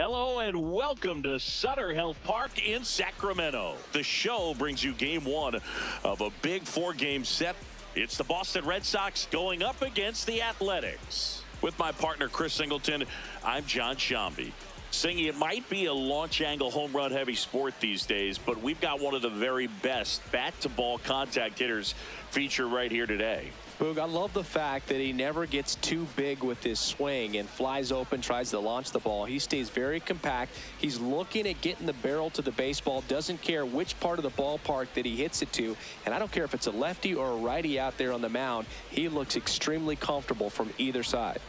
Hello and welcome to Sutter Health Park in Sacramento. The show brings you game one of a big four-game set. It's the Boston Red Sox going up against the Athletics. With my partner Chris Singleton, I'm John Shambi. Singy, it might be a launch angle home run heavy sport these days, but we've got one of the very best bat-to-ball contact hitters featured right here today. Boog, I love the fact that he never gets too big with his swing and flies open, tries to launch the ball. He stays very compact. He's looking at getting the barrel to the baseball, doesn't care which part of the ballpark that he hits it to. And I don't care if it's a lefty or a righty out there on the mound. He looks extremely comfortable from either side.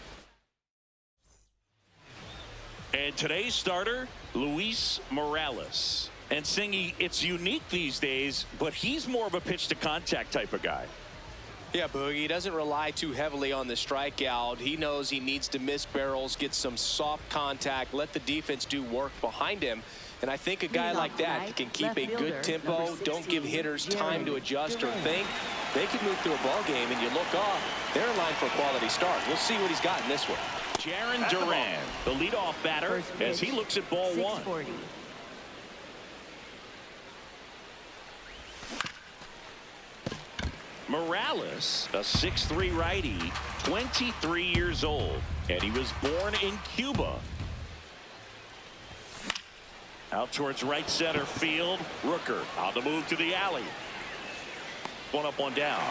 And today's starter, Luis Morales. And Singy, it's unique these days, but he's more of a pitch-to-contact type of guy. Yeah, Boog, he doesn't rely too heavily on the strikeout. He knows he needs to miss barrels, get some soft contact, let the defense do work behind him. And I think a guy like that can keep a good tempo, don't give hitters time to adjust or think. They can move through a ball game, and you look off, they're in line for a quality start. We'll see what he's got in this one. Jaron Duran, the leadoff batter, as he looks at ball one. Morales, a 6'3" righty, 23 years old, and he was born in Cuba. Out towards right center field. Rooker on the move to the alley. One up, one down.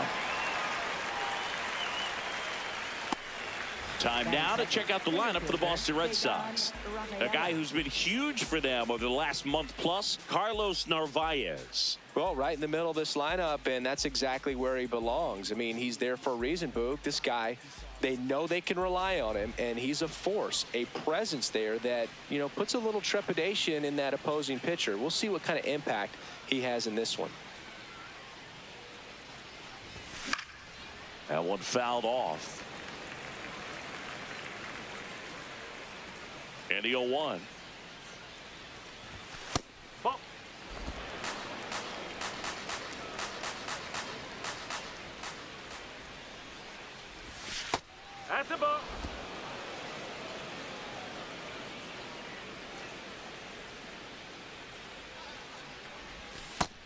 Time now to check out the lineup for the Boston Red Sox. A guy who's been huge for them over the last month plus, Carlos Narvaez. Well, right in the middle of this lineup, and that's exactly where he belongs. I mean, he's there for a reason, Boog. This guy, they know they can rely on him, and he's a force, a presence there that, you know, puts a little trepidation in that opposing pitcher. We'll see what kind of impact he has in this one. That one fouled off. And the 0-1. Ball. That's the ball.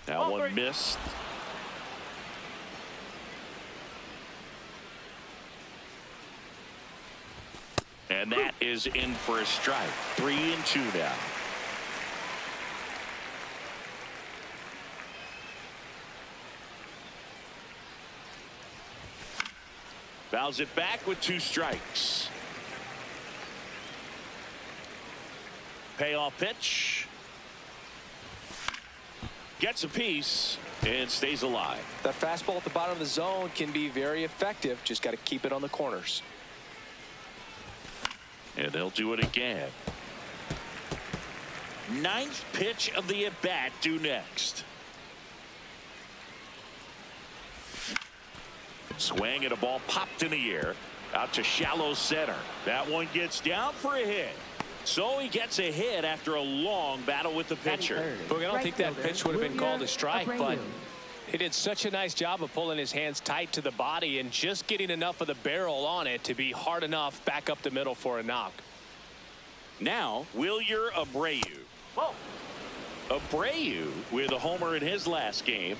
That one missed. And that is in for a strike. 3-2 now. Fouls it back with 2 strikes. Payoff pitch. Gets a piece and stays alive. That fastball at the bottom of the zone can be very effective. Just got to keep it on the corners. And they'll do it again. 9th pitch of the at-bat due next. Swing and a ball popped in the air. Out to shallow center. That one gets down for a hit. So he gets a hit after a long battle with the pitcher. Boog, I don't think that pitch would have been called a strike, but he did such a nice job of pulling his hands tight to the body and just getting enough of the barrel on it to be hard enough back up the middle for a knock. Now, Wilyer Abreu. Whoa. Abreu with a homer in his last game.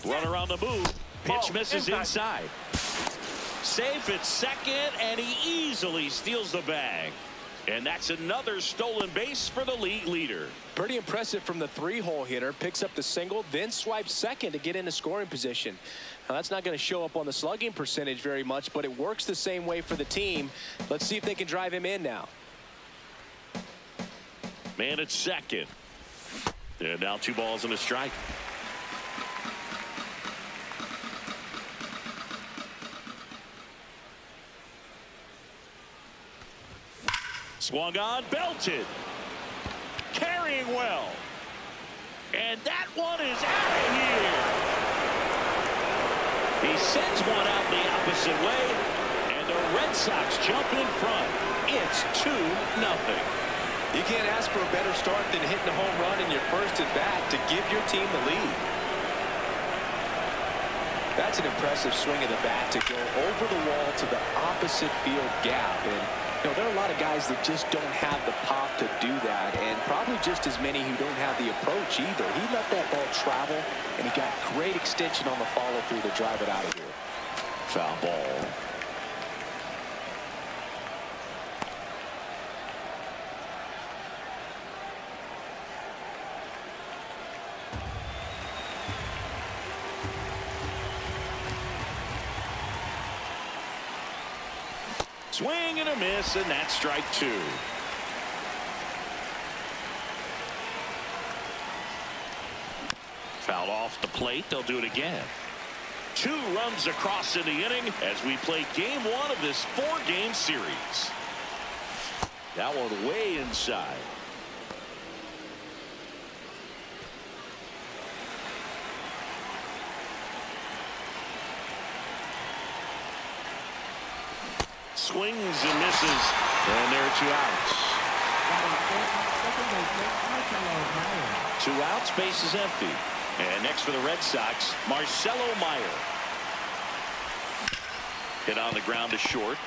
Runner on the move. Pitch misses inside. Safe at second, and he easily steals the bag. And that's another stolen base for the league leader. Pretty impressive from the 3-hole hitter. Picks up the single, then swipes second to get into scoring position. Now, that's not going to show up on the slugging percentage very much, but it works the same way for the team. Let's see if they can drive him in now. Man at second. And now 2 balls and a strike. Swung on, belted. Carrying well. And that one is out of here. He sends one out the opposite way, and the Red Sox jump in front. It's 2-0. You can't ask for a better start than hitting a home run in your first at bat to give your team the lead. That's an impressive swing of the bat to go over the wall to the opposite field gap. And, you know, there are a lot of guys that just don't have the pop to do that, and probably just as many who don't have the approach either. He let that ball travel, and he got great extension on the follow-through to drive it out of here. Foul ball. Swing and a miss, and that's strike two. Fouled off the plate. They'll do it again. 2 runs across in the inning as we play game 1 of this 4-game series. That one way inside. Swings and misses, and there are 2 outs. 2 outs, base is empty. And next for the Red Sox, Marcelo Meyer. Hit on the ground to short.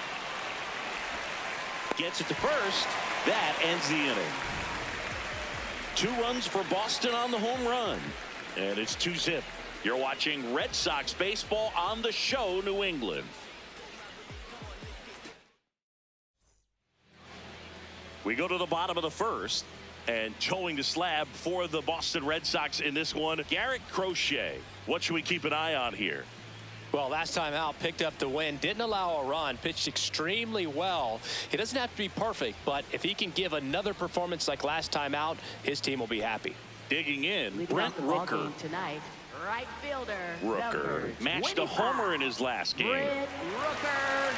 Gets it to first. That ends the inning. 2 runs for Boston on the home run. And it's 2-zip. You're watching Red Sox baseball on the show, New England. We go to the bottom of the first, and towing the slab for the Boston Red Sox in this one, Garrett Crochet. What should we keep an eye on here? Well, last time out, picked up the win, didn't allow a run, pitched extremely well. He doesn't have to be perfect, but if he can give another performance like last time out, his team will be happy. Digging in, Brent Rooker. Tonight, right fielder. Rooker matched a homer in his last game. Brent Rooker.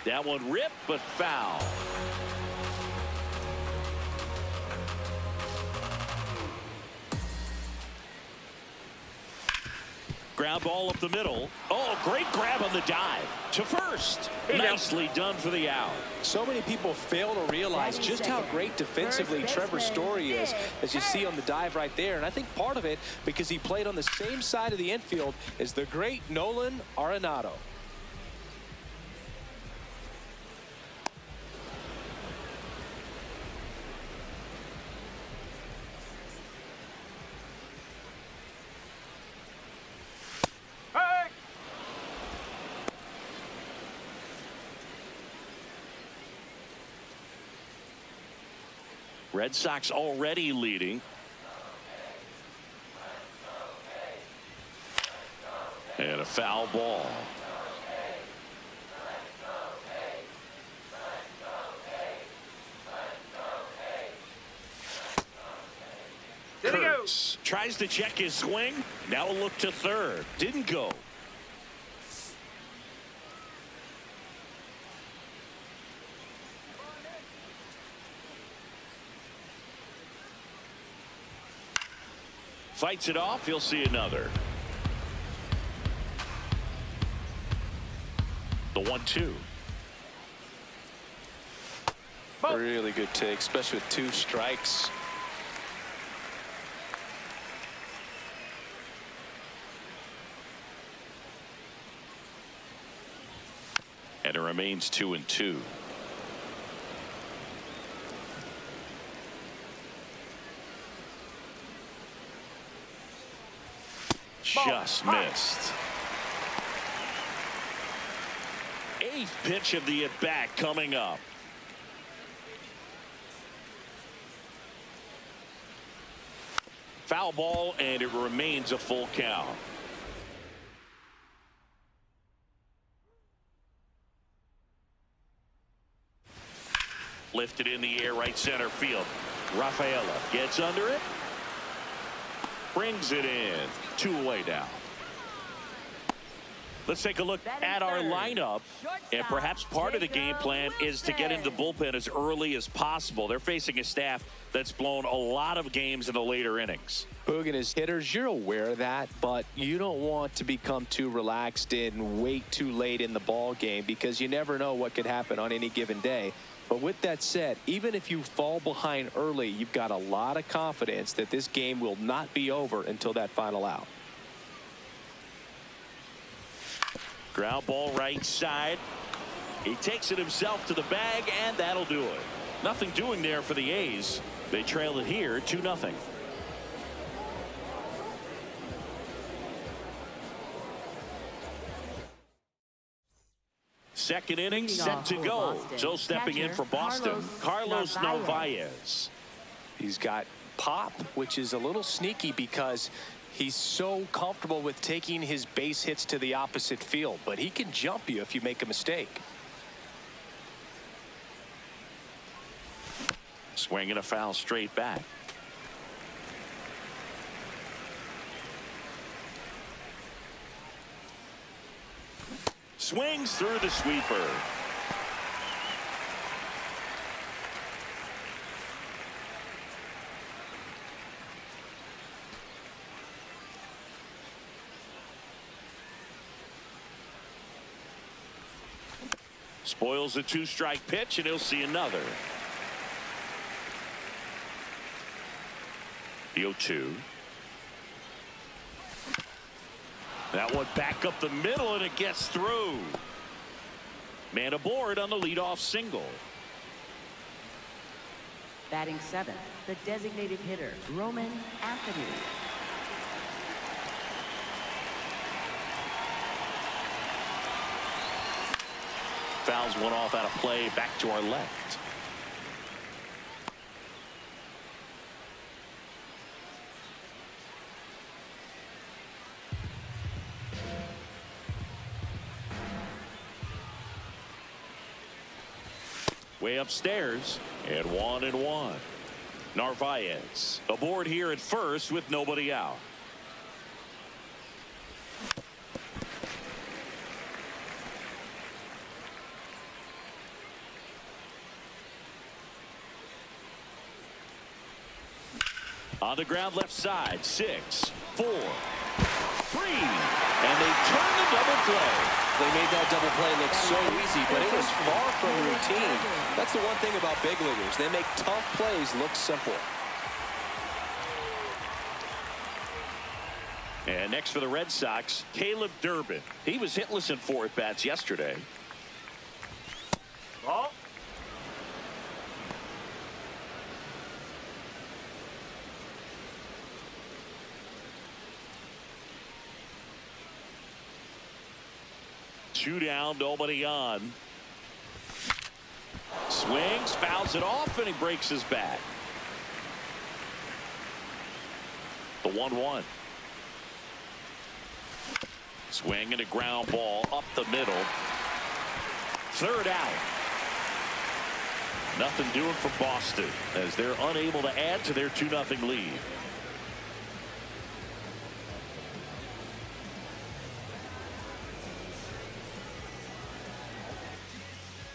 That one ripped, but foul. Ground ball up the middle. Oh, great grab on the dive to first. Nicely done for the out. So many people fail to realize just how great defensively Trevor Story is, as you see on the dive right there. And I think part of it because he played on the same side of the infield as the great Nolan Arenado. Red Sox already leading. And a foul ball. Kurtz tries to check his swing. Now a look to third. Didn't go. Fights it off. He'll see another. The 1-2. Really good take, especially with 2 strikes. And it remains 2-2. Just missed. 8th pitch of the at-bat coming up. Foul ball, and it remains a full count. Lifted in the air, right center field. Rafaela gets under it. Brings it in. 2 away now. Let's take a look at our lineup. And perhaps part of the game plan is to get into the bullpen as early as possible. They're facing a staff that's blown a lot of games in the later innings. Boog and his hitters, you're aware of that, but you don't want to become too relaxed and wait too late in the ball game because you never know what could happen on any given day. But with that said, even if you fall behind early, you've got a lot of confidence that this game will not be over until that final out. Ground ball right side. He takes it himself to the bag, and that'll do it. Nothing doing there for the A's. They trail it here 2-0. Second inning set to go. So stepping in for Boston, Carlos Narvaez. He's got pop, which is a little sneaky because he's so comfortable with taking his base hits to the opposite field, but he can jump you if you make a mistake. Swinging a foul straight back. Swings through the sweeper. Spoils a 2-strike pitch, and he'll see another. The 0-2. That one back up the middle, and it gets through. Man aboard on the leadoff single. Batting 7th, the designated hitter, Roman Anthony. Fouls one off out of play, back to our left. Way upstairs, and 1-1. Narvaez aboard here at first with nobody out. On the ground left side, 6, 4, 3, and they turn the double play. They made that double play look so easy, but it was far from routine. That's the one thing about big leaguers. They make tough plays look simple. And next for the Red Sox, Caleb Durbin. He was hitless in 4 at-bats yesterday. Ball. Two down, nobody on. Swings, fouls it off, and he breaks his bat. The 1-1. Swing and a ground ball up the middle. Third out. Nothing doing for Boston as they're unable to add to their 2-0 lead.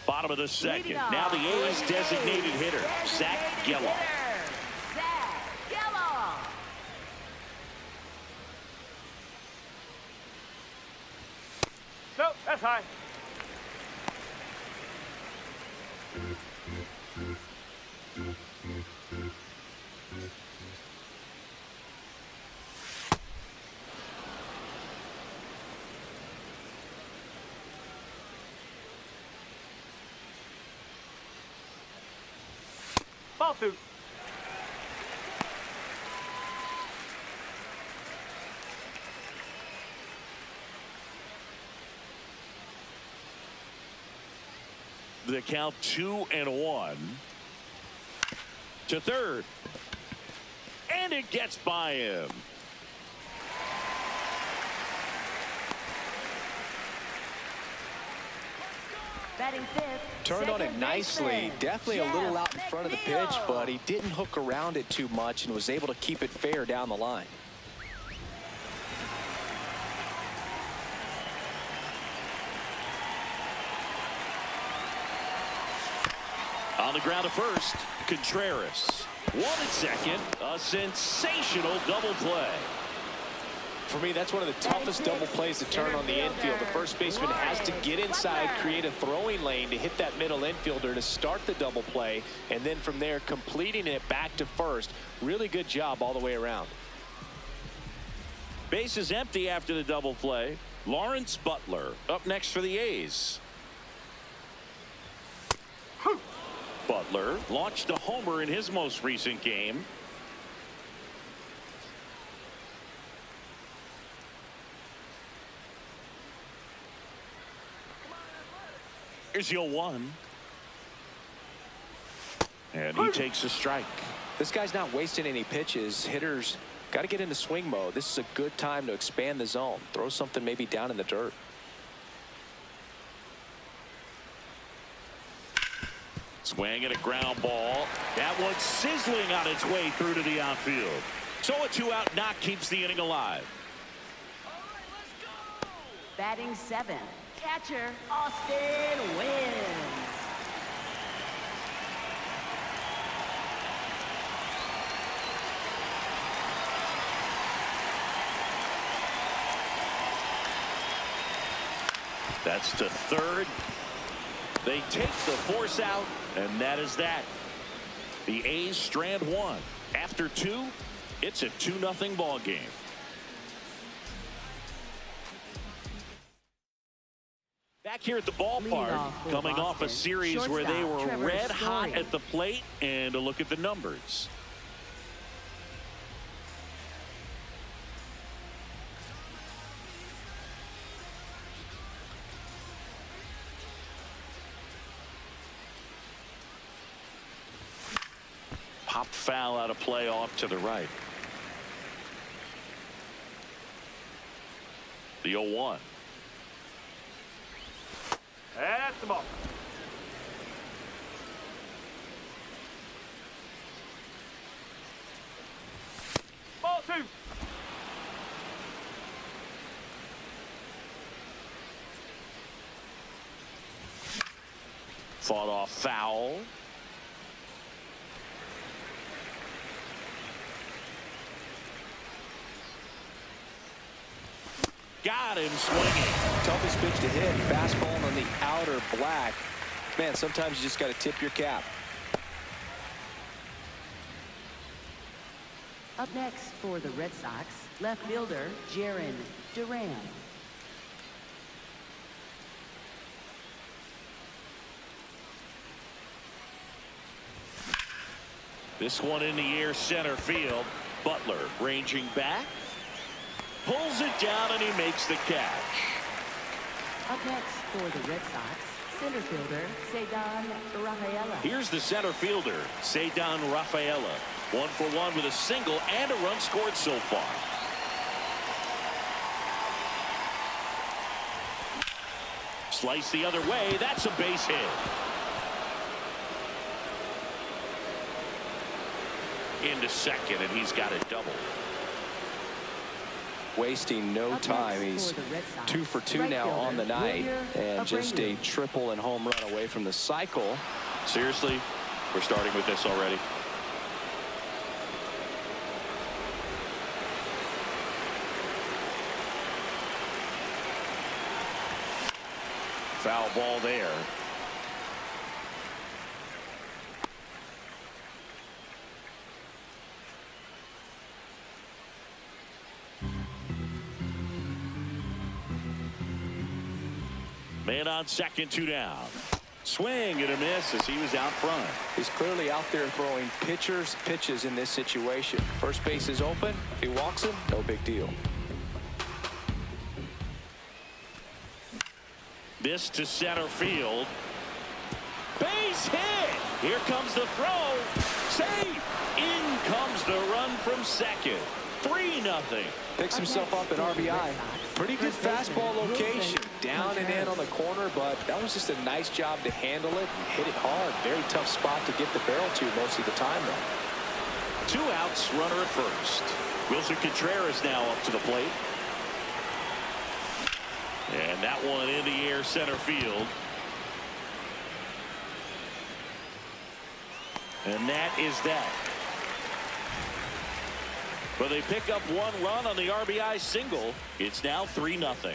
Bottom of the second. Now the A's designated hitter, Zach Geloff. No, that's high. Ball 2. The count 2-1 to third, and it gets by him. Batting 5th. Turned on it nicely. Definitely a little out in front of the pitch, but he didn't hook around it too much and was able to keep it fair down the line. On the ground at first, Contreras. 1 at second. A sensational double play. For me, that's one of the toughest double plays to turn on the infield. The first baseman has to get inside, create a throwing lane to hit that middle infielder to start the double play, and then from there completing it back to first. Really good job all the way around. Base is empty after the double play. Lawrence Butler up next for the A's. Butler launched a homer in his most recent game. Here's the 0-1. And he takes a strike. This guy's not wasting any pitches. Hitters got to get into swing mode. This is a good time to expand the zone. Throw something maybe down in the dirt. Swing and a ground ball. That one's sizzling on its way through to the outfield. So a 2-out knock keeps the inning alive. Batting 7th, catcher Austin Wins. That's to third. They take the force out, and that is that. The A's strand one. After 2, it's a 2-0 ball game. Back here at the ballpark, coming off a series where they were red hot at the plate, and a look at the numbers. Popped foul out of play off to the right. The 0-1. That's the ball. Ball 2. Fought off foul. Got him swinging. Toughest pitch to hit. Fastball on the outer black. Man, sometimes you just got to tip your cap. Up next for the Red Sox, left fielder Jaron Duran. This one in the air, center field. Butler ranging back. Pulls it down, and he makes the catch. Up next for the Red Sox, center fielder Ceddanne Rafaela. Here's the center fielder, Ceddanne Rafaela. 1 for 1 with a single and a run scored so far. Slice the other way. That's a base hit. Into second, and he's got a double. Wasting no time. He's 2 for 2 now on the night, and just a triple and home run away from the cycle. Seriously, we're starting with this already. Foul ball there. Man on second, 2 down. Swing and a miss as he was out front. He's clearly out there throwing pitchers pitches in this situation. First base is open. If he walks him, no big deal. This to center field. Base hit. Here comes the throw. Safe. In comes the run from second. 3-0. Picks himself up an RBI. Pretty good fastball location. Down and in on the corner, but that was just a nice job to handle it and hit it hard. Very tough spot to get the barrel to most of the time, though. 2 outs, runner at first. Wilson Contreras now up to the plate. And that one in the air, center field. And that is that. But they pick up one run on the RBI single. It's now 3-0.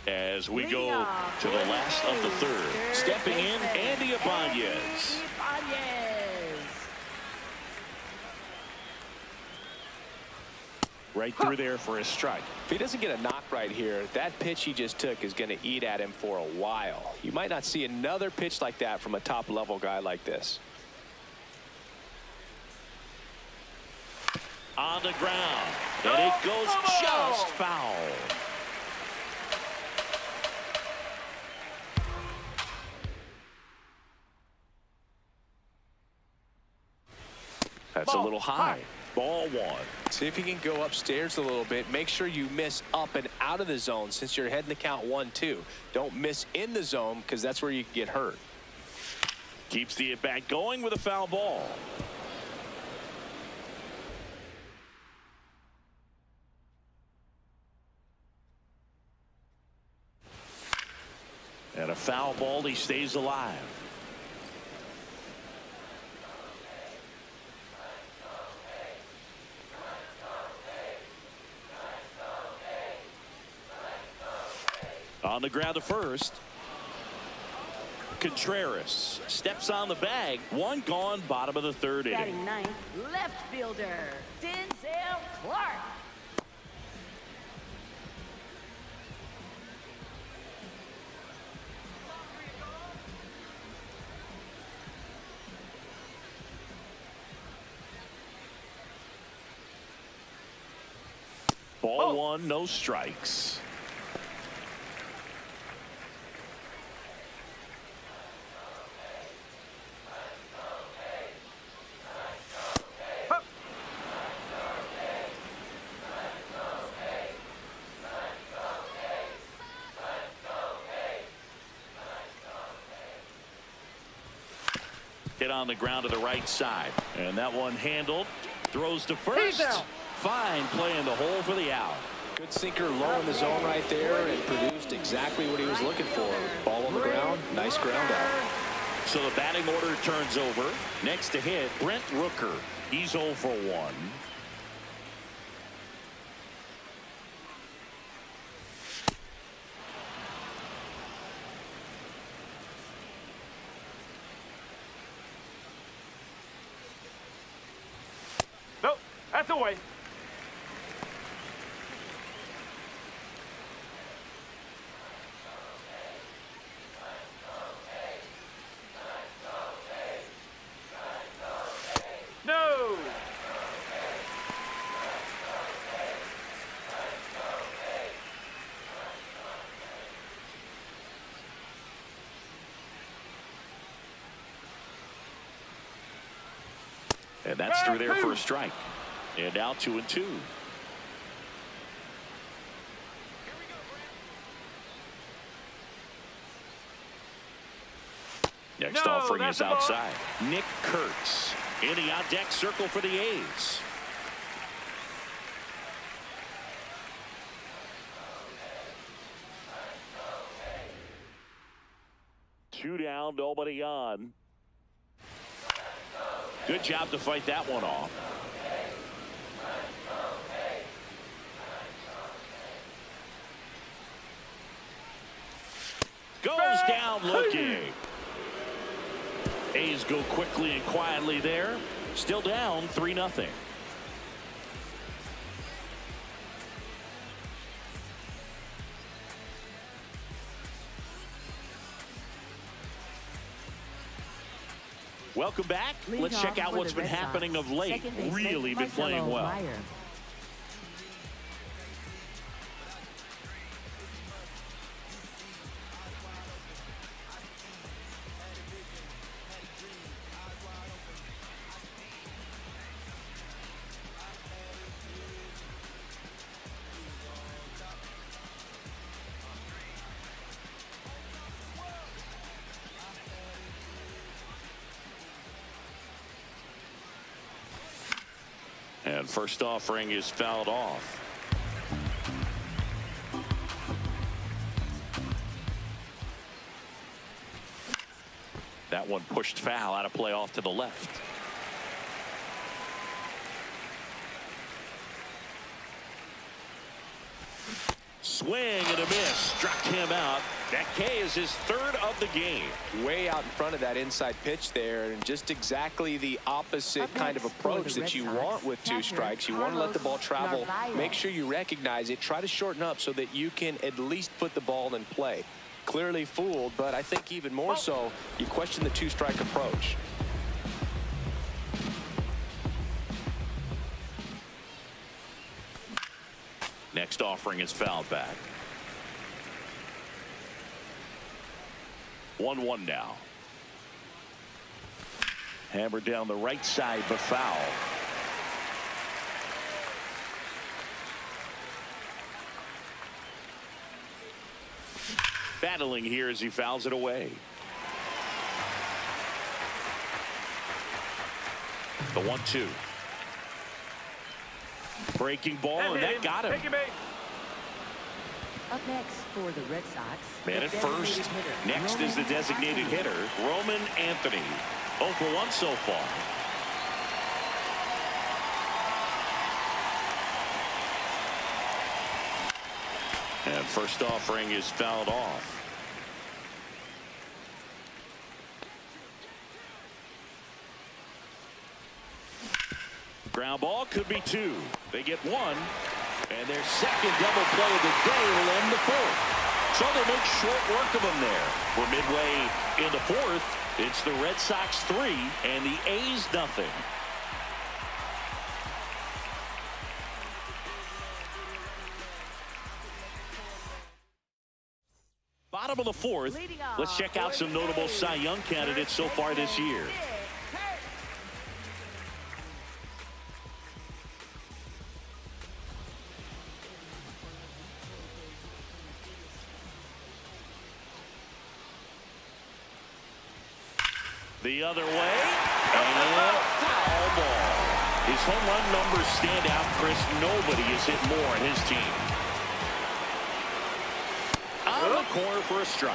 As we go to the last of the third. Stepping in, Andy Ibanez. Right through there for a strike. If he doesn't get a knock right here, that pitch he just took is going to eat at him for a while. You might not see another pitch like that from a top-level guy like this. On the ground. And it goes just foul. That's a little high. Ball one. See if you can go upstairs a little bit. Make sure you miss up and out of the zone since you're heading to count 1-2. Don't miss in the zone because that's where you can get hurt. Keeps the at-bat going with a foul ball. And a foul ball, he stays alive. On the ground to first. Contreras steps on the bag. One gone, bottom of the third inning. Batting ninth, left fielder, Denzel Clark. Ball one, no strikes. Hit on the ground to the right side. And that one handled. Throws to first. Fine play in the hole for the out. Good sinker low in the zone right there and produced exactly what he was looking for. Ball on the ground. Nice ground out. So the batting order turns over. Next to hit, Brent Rooker. He's 0 for 1. Nope, that's away. No. And that's through there for a strike. And now 2-2. Next offering is outside. Nick Kurtz in the on-deck circle for the A's. Two down, nobody on. Good job to fight that one off. Goes down looking. A's go quickly and quietly there. Still down 3-0. Welcome back. Let's check out what's been happening of late. Really been playing well. And first offering is fouled off. That one pushed foul out of play off to the left. Swing and a miss. Struck him out. That K is his third of the game. Way out in front of that inside pitch there, and just exactly the opposite kind of approach that you want with two strikes. You want to let the ball travel. Make sure you recognize it. Try to shorten up so that you can at least put the ball in play. Clearly fooled, but I think even more so, you question the two-strike approach. Next offering is fouled back. 1-1 now. Hammered down the right side, but foul. Battling here as he fouls it away. The 1-2. Breaking ball, and that got him. Up next for the Red Sox. Man at first. Next is the designated hitter, Roman Anthony. 0 for 1 so far. And first offering is fouled off. Ground ball could be 2. They get 1. And their second double play of the day will end the 4th. So they make short work of them there. We're midway in the 4th. It's the Red Sox 3 and the A's nothing. Bottom of the 4th. Let's check out some notable Cy Young candidates so far this year. The other way, and foul ball. His home run numbers stand out, Chris. Nobody has hit more on his team. On the corner for a strike.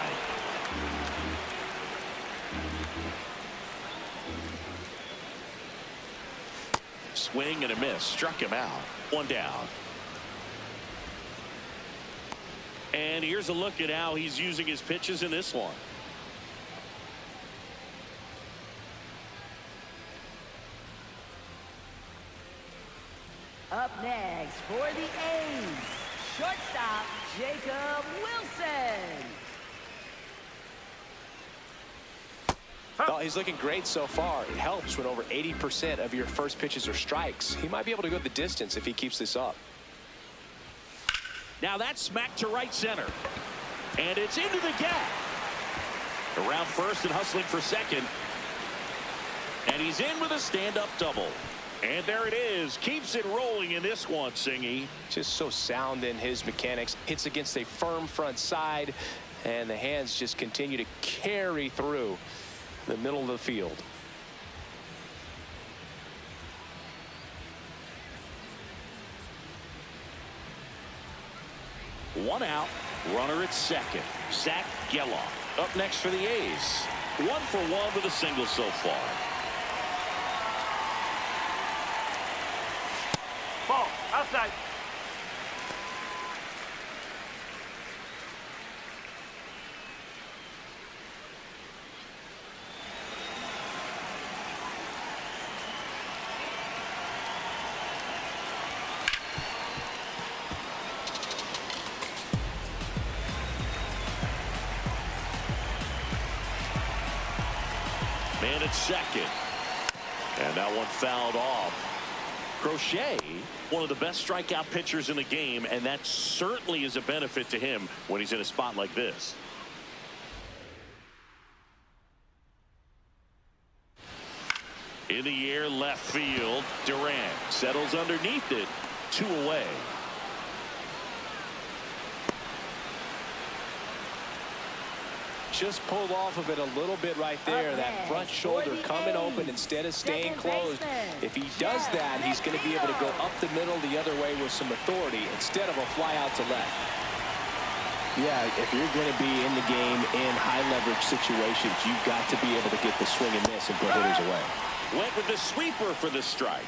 Swing and a miss. Struck him out. 1 down. And here's a look at how he's using his pitches in this one. Up next for the A's, shortstop Jacob Wilson. Well, he's looking great so far. It helps when over 80% of your first pitches are strikes. He might be able to go the distance if he keeps this up. Now that's smacked to right center. And it's into the gap. Around first and hustling for second. And he's in with a stand-up double. And there it is. Keeps it rolling in this one, Singy. Just so sound in his mechanics. Hits against a firm front side. And the hands just continue to carry through the middle of the field. One out. Runner at second. Zach Geloff up next for the A's. 1 for 1 with a single so far. Ball outside. Man at second. And that one fouled off. Crochet, one of the best strikeout pitchers in the game, and that certainly is a benefit to him when he's in a spot like this. In the air, left field. Durant settles underneath it. 2 away. Just pulled off of it a little bit right there. That front shoulder coming open instead of staying closed. If he does that, he's going to be able to go up the middle the other way with some authority instead of a fly out to left. Yeah, if you're going to be in the game in high-leverage situations, you've got to be able to get the swing and miss and put hitters away. Went with the sweeper for the strike.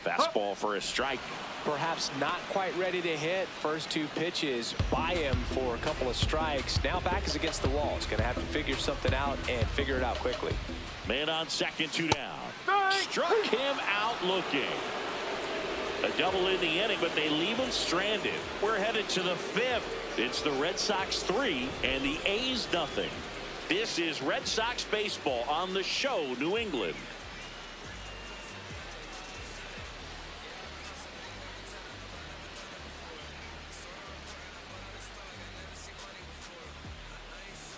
Fastball for a strike. Perhaps not quite ready to hit. First two pitches by him for a couple of strikes. Now back is against the wall. He's going to have to figure something out and figure it out quickly. Man on second, 2 down. Struck him out looking. A double in the inning, but they leave him stranded. We're headed to the 5th. It's the Red Sox 3 and the A's nothing. This is Red Sox baseball on the show, New England.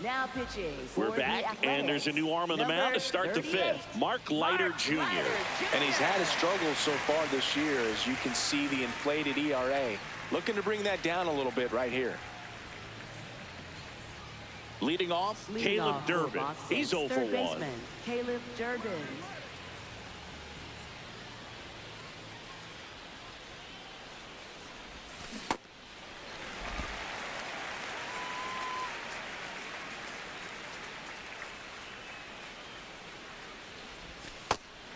Now pitching. We're back, and there's a new arm on the mound to start the 5th. Mark Leiter Jr. And he's had a struggle so far this year, as you can see the inflated ERA. Looking to bring that down a little bit right here. Leading off, Caleb Durbin. He's 0 for 1. Caleb Durbin.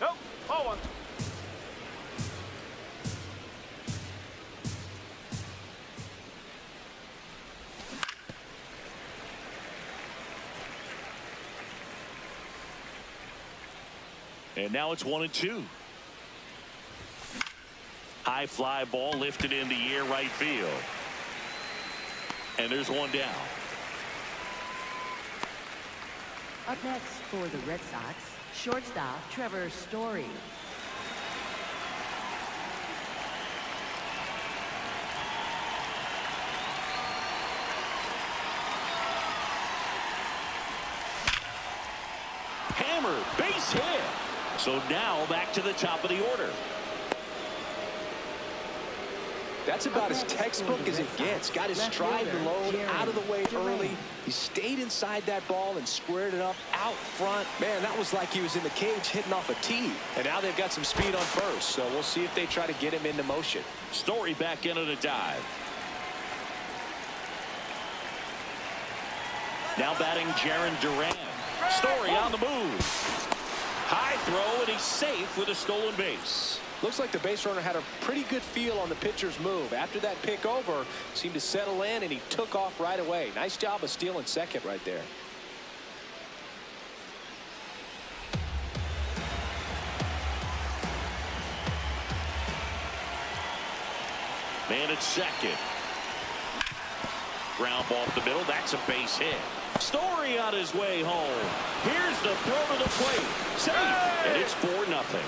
Nope. Oh, one. And now it's 1-2. High fly ball lifted in the air right field. And there's one down. Up next for the Red Sox, shortstop Trevor Story. Hammer, base hit. So now back to the top of the order. That's about as textbook as it gets. Got his stride and load out of the way early. He stayed inside that ball and squared it up out front. Man, that was like he was in the cage hitting off a tee. And now they've got some speed on first, so we'll see if they try to get him into motion. Story back in on a dive. Now batting Jaron Duran. Story on the move. High throw, and he's safe with a stolen base. Looks like the base runner had a pretty good feel on the pitcher's move. After that pick over, seemed to settle in, and he took off right away. Nice job of stealing second right there. Man at second. Ground ball up the middle. That's a base hit. Story on his way home. Here's the throw to the plate. Safe. And it's 4-0.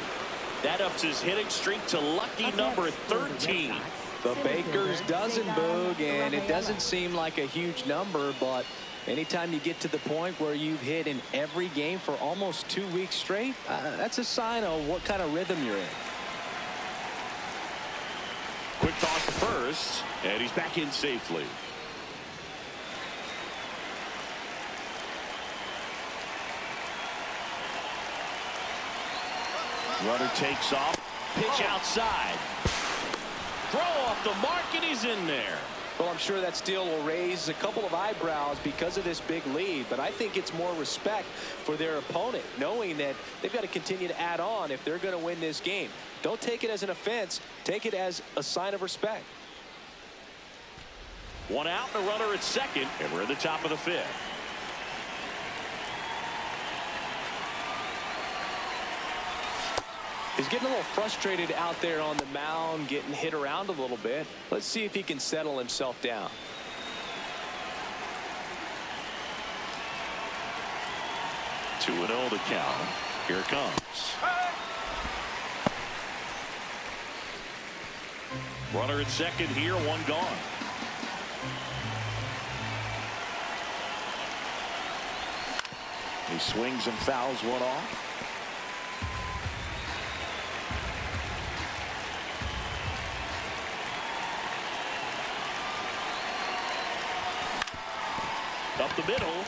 That ups his hitting streak to lucky number 13. The Baker's dozen, Boog, and it doesn't seem like a huge number, but anytime you get to the point where you've hit in every game for almost 2 weeks straight, that's a sign of what kind of rhythm you're in. Quick toss to first, and he's back in safely. Runner takes off. Pitch outside. Throw off the mark, and he's in there. Well, I'm sure that steal will raise a couple of eyebrows because of this big lead, but I think it's more respect for their opponent, knowing that they've got to continue to add on if they're going to win this game. Don't take it as an offense. Take it as a sign of respect. One out, and a runner at second, and we're at the top of the 5th. He's getting a little frustrated out there on the mound, getting hit around a little bit. Let's see if he can settle himself down. Two and 0 to count. Here it comes. Runner at second here, one gone. He swings and fouls one off. Up the middle.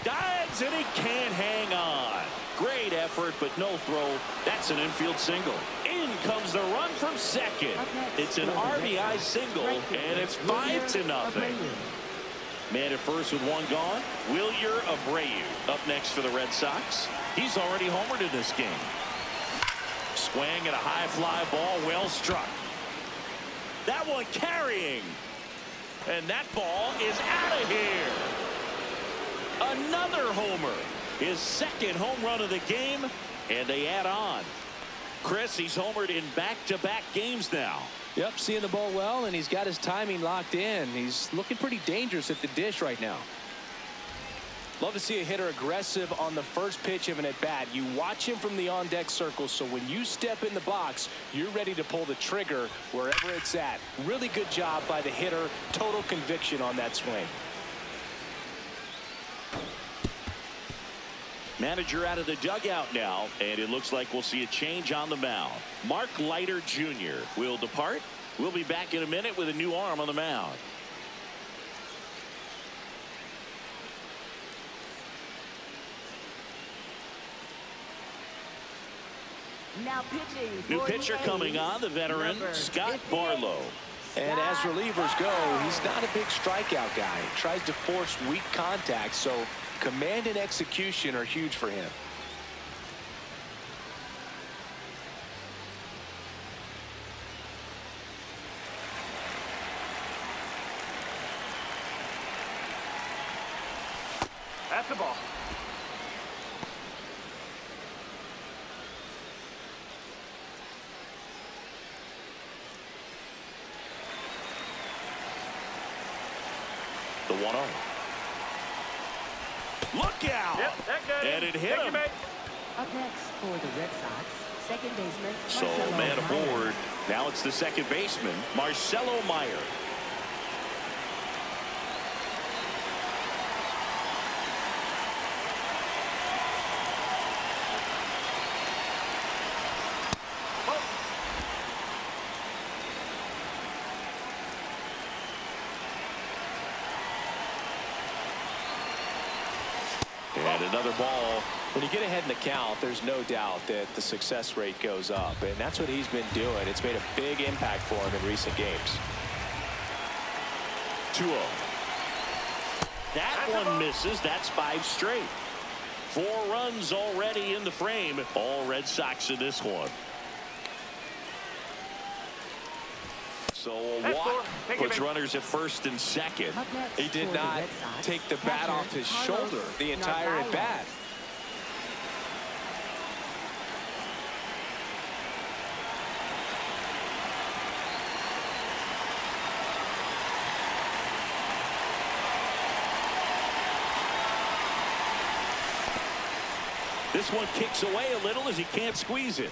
Dives, and he can't hang on. Great effort, but no throw. That's an infield single. In comes the run from second. It's an RBI single, and it's 5-0. Man at first with one gone. Wilyer Abreu up next for the Red Sox. He's already homered in this game. Swing at a high fly ball, well struck. That one carrying. And that ball is out of here. Another homer. His second home run of the game, and they add on. Chris, he's homered in back-to-back games now. Yep, seeing the ball well, and he's got his timing locked in. He's looking pretty dangerous at the dish right now. Love to see a hitter aggressive on the first pitch of an at-bat. You watch him from the on-deck circle, so when you step in the box, you're ready to pull the trigger wherever it's at. Really good job by the hitter. Total conviction on that swing. Manager out of the dugout now, and it looks like we'll see a change on the mound. Mark Leiter Jr. will depart. We'll be back in a minute with a new arm on the mound. Now pitching. New pitcher coming on, the veteran Scott Barlow. And as relievers go, he's not a big strikeout guy. He tries to force weak contact, so command and execution are huge for him. That's the ball. The 1-0. Look out! Yep, that got and it hit him. Up next for the Red Sox, second baseman. So Marcelo man Meyer. aboard. Now it's the second baseman, Marcelo Meyer. And another ball. When you get ahead in the count, there's no doubt that the success rate goes up, and that's what he's been doing. It's made a big impact for him in recent games. 2-0. That one misses. That's 5 straight. 4 runs already in the frame. All Red Sox in this one. So a walk puts runners at first and second. He did not take the bat off his shoulder the entire at bat. This one kicks away a little as he can't squeeze it.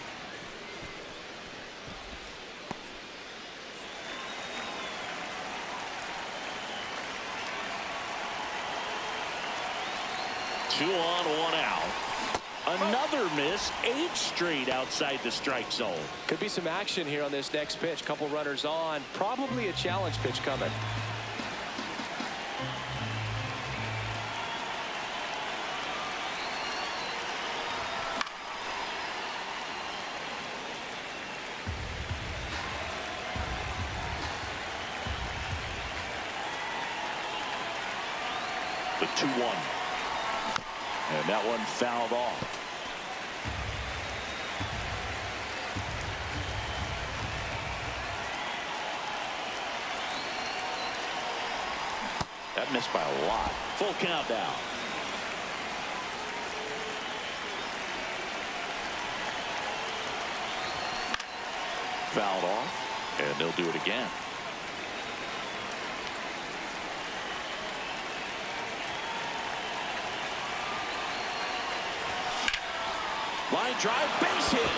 Two on, 1 out. Another miss, 8 straight outside the strike zone. Could be some action here on this next pitch. Couple runners on. Probably a challenge pitch coming. The 2-1. And that one fouled off. That missed by a lot. Full count now. Fouled off, and they'll do it again. Line drive, base hit.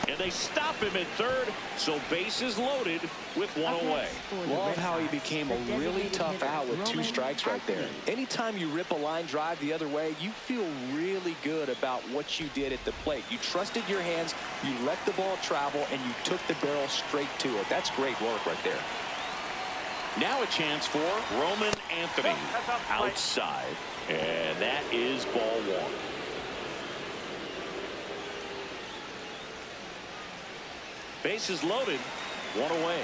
And they stop him at third, so bases loaded with 1 away. Love how he became a really tough out with 2 strikes right there. Anytime you rip a line drive the other way, you feel really good about what you did at the plate. You trusted your hands, you let the ball travel, and you took the barrel straight to it. That's great work right there. Now a chance for Roman Anthony outside. And that is ball one. Bases loaded. One away.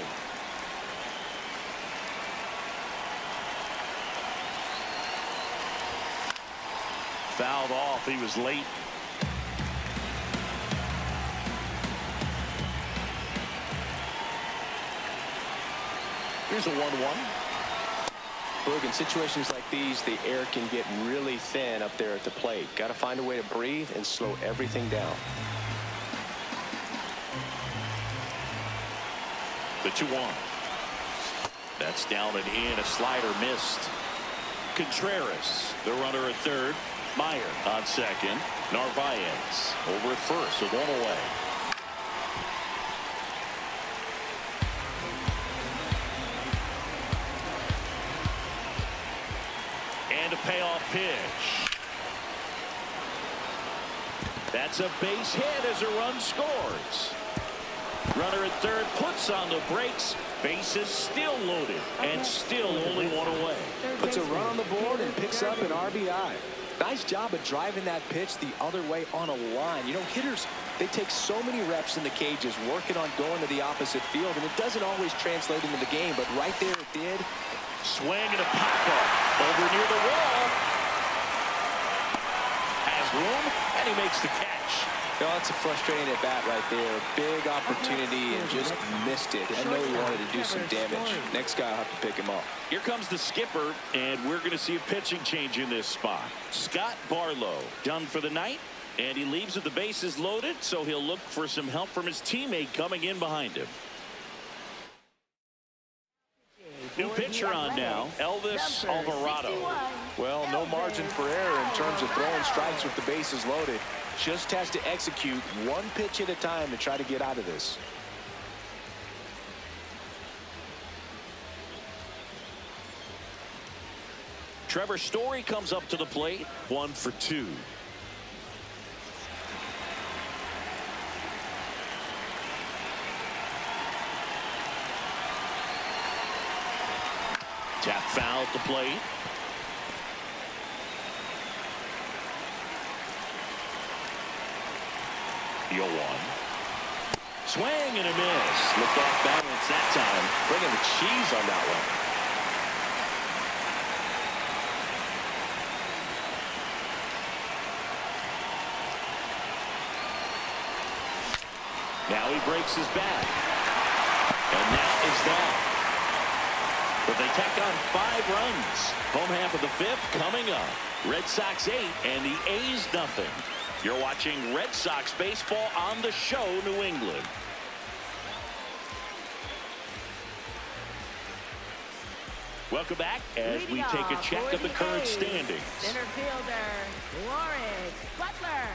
Fouled off. He was late. Here's a 1-1. Boog, in situations like these, the air can get really thin up there at the plate. Got to find a way to breathe and slow everything down. The 2-1. That's down and in. A slider missed. Contreras, the runner at third. Meyer on second. Narvaez over at first with one away. And a payoff pitch. That's a base hit as a run scores. Runner at third puts on the brakes. Bases still loaded and still only one away. Puts a run on the board and picks up an RBI. Nice job of driving that pitch the other way on a line. You know, hitters, they take so many reps in the cages working on going to the opposite field, and it doesn't always translate into the game, but right there it did. Swing and a pop-up over near the wall. Has room, and he makes the catch. No, that's a frustrating at bat right there. Big opportunity and just missed it. I know he wanted to do some damage. Next guy will have to pick him up. Here comes the skipper, and we're going to see a pitching change in this spot. Scott Barlow done for the night, and he leaves with the bases loaded, so he'll look for some help from his teammate coming in behind him. New pitcher on now, Elvis Alvarado. Well, no margin for error in terms of throwing strikes with the bases loaded. Just has to execute one pitch at a time to try to get out of this. Trevor Story comes up to the plate, 1 for 2. Tap foul at the plate. The 0-1. Swing and a miss. Looked off balance that time. Bringing the cheese on that one. Now he breaks his back. And that is that. But they tack on 5 runs. Home half of the 5th coming up. Red Sox 8 and the A's nothing. You're watching Red Sox baseball on the show, New England. Welcome back as we take a check of the current standings. Center fielder, Lawrence Butler.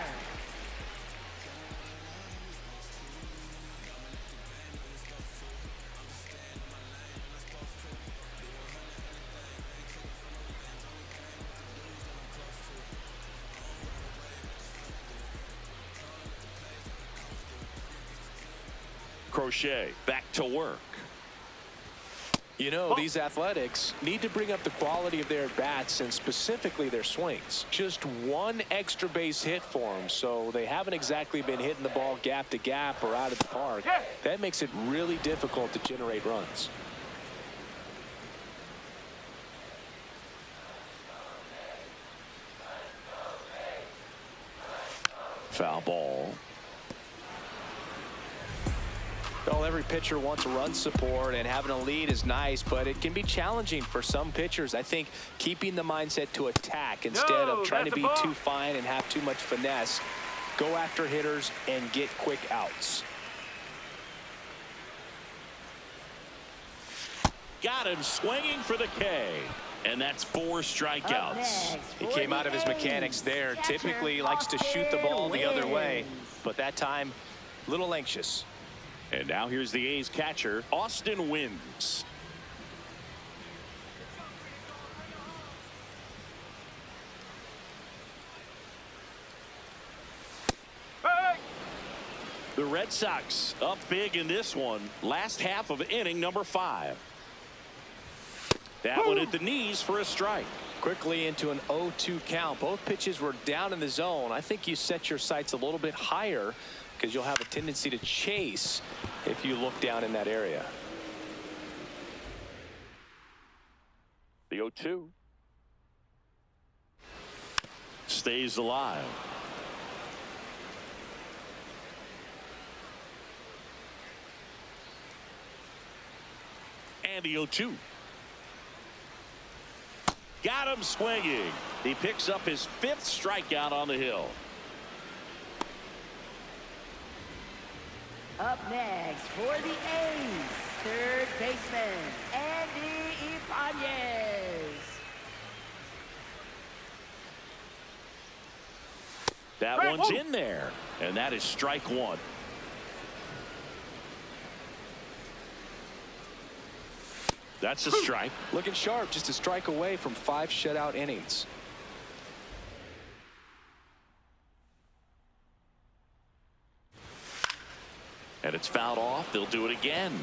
Crochet back to work. You know, these Athletics need to bring up the quality of their bats and specifically their swings. Just one extra base hit for them, so they haven't exactly been hitting the ball gap to gap or out of the park. That makes it really difficult to generate runs. Foul ball. Well, every pitcher wants run support, and having a lead is nice, but it can be challenging for some pitchers. I think keeping the mindset to attack instead of trying to be too fine and have too much finesse. Go after hitters and get quick outs. Got him swinging for the K. And that's 4 strikeouts. He came out of his mechanics there. Typically he likes to shoot the ball the other way, but that time a little anxious. And now here's the A's catcher, Austin Wynns. The Red Sox up big in this one. Last half of inning number 5. That one at the knees for a strike. Quickly into an 0-2 count. Both pitches were down in the zone. I think you set your sights a little bit higher because you'll have a tendency to chase if you look down in that area. The 0-2 stays alive. And the 0-2. Got him swinging. He picks up his 5th strikeout on the hill. Up next for the A's, third baseman, Andy Ibanez. That one's in there, and that is strike 1. That's a strike. Looking sharp, just a strike away from 5 shutout innings. And it's fouled off. They'll do it again.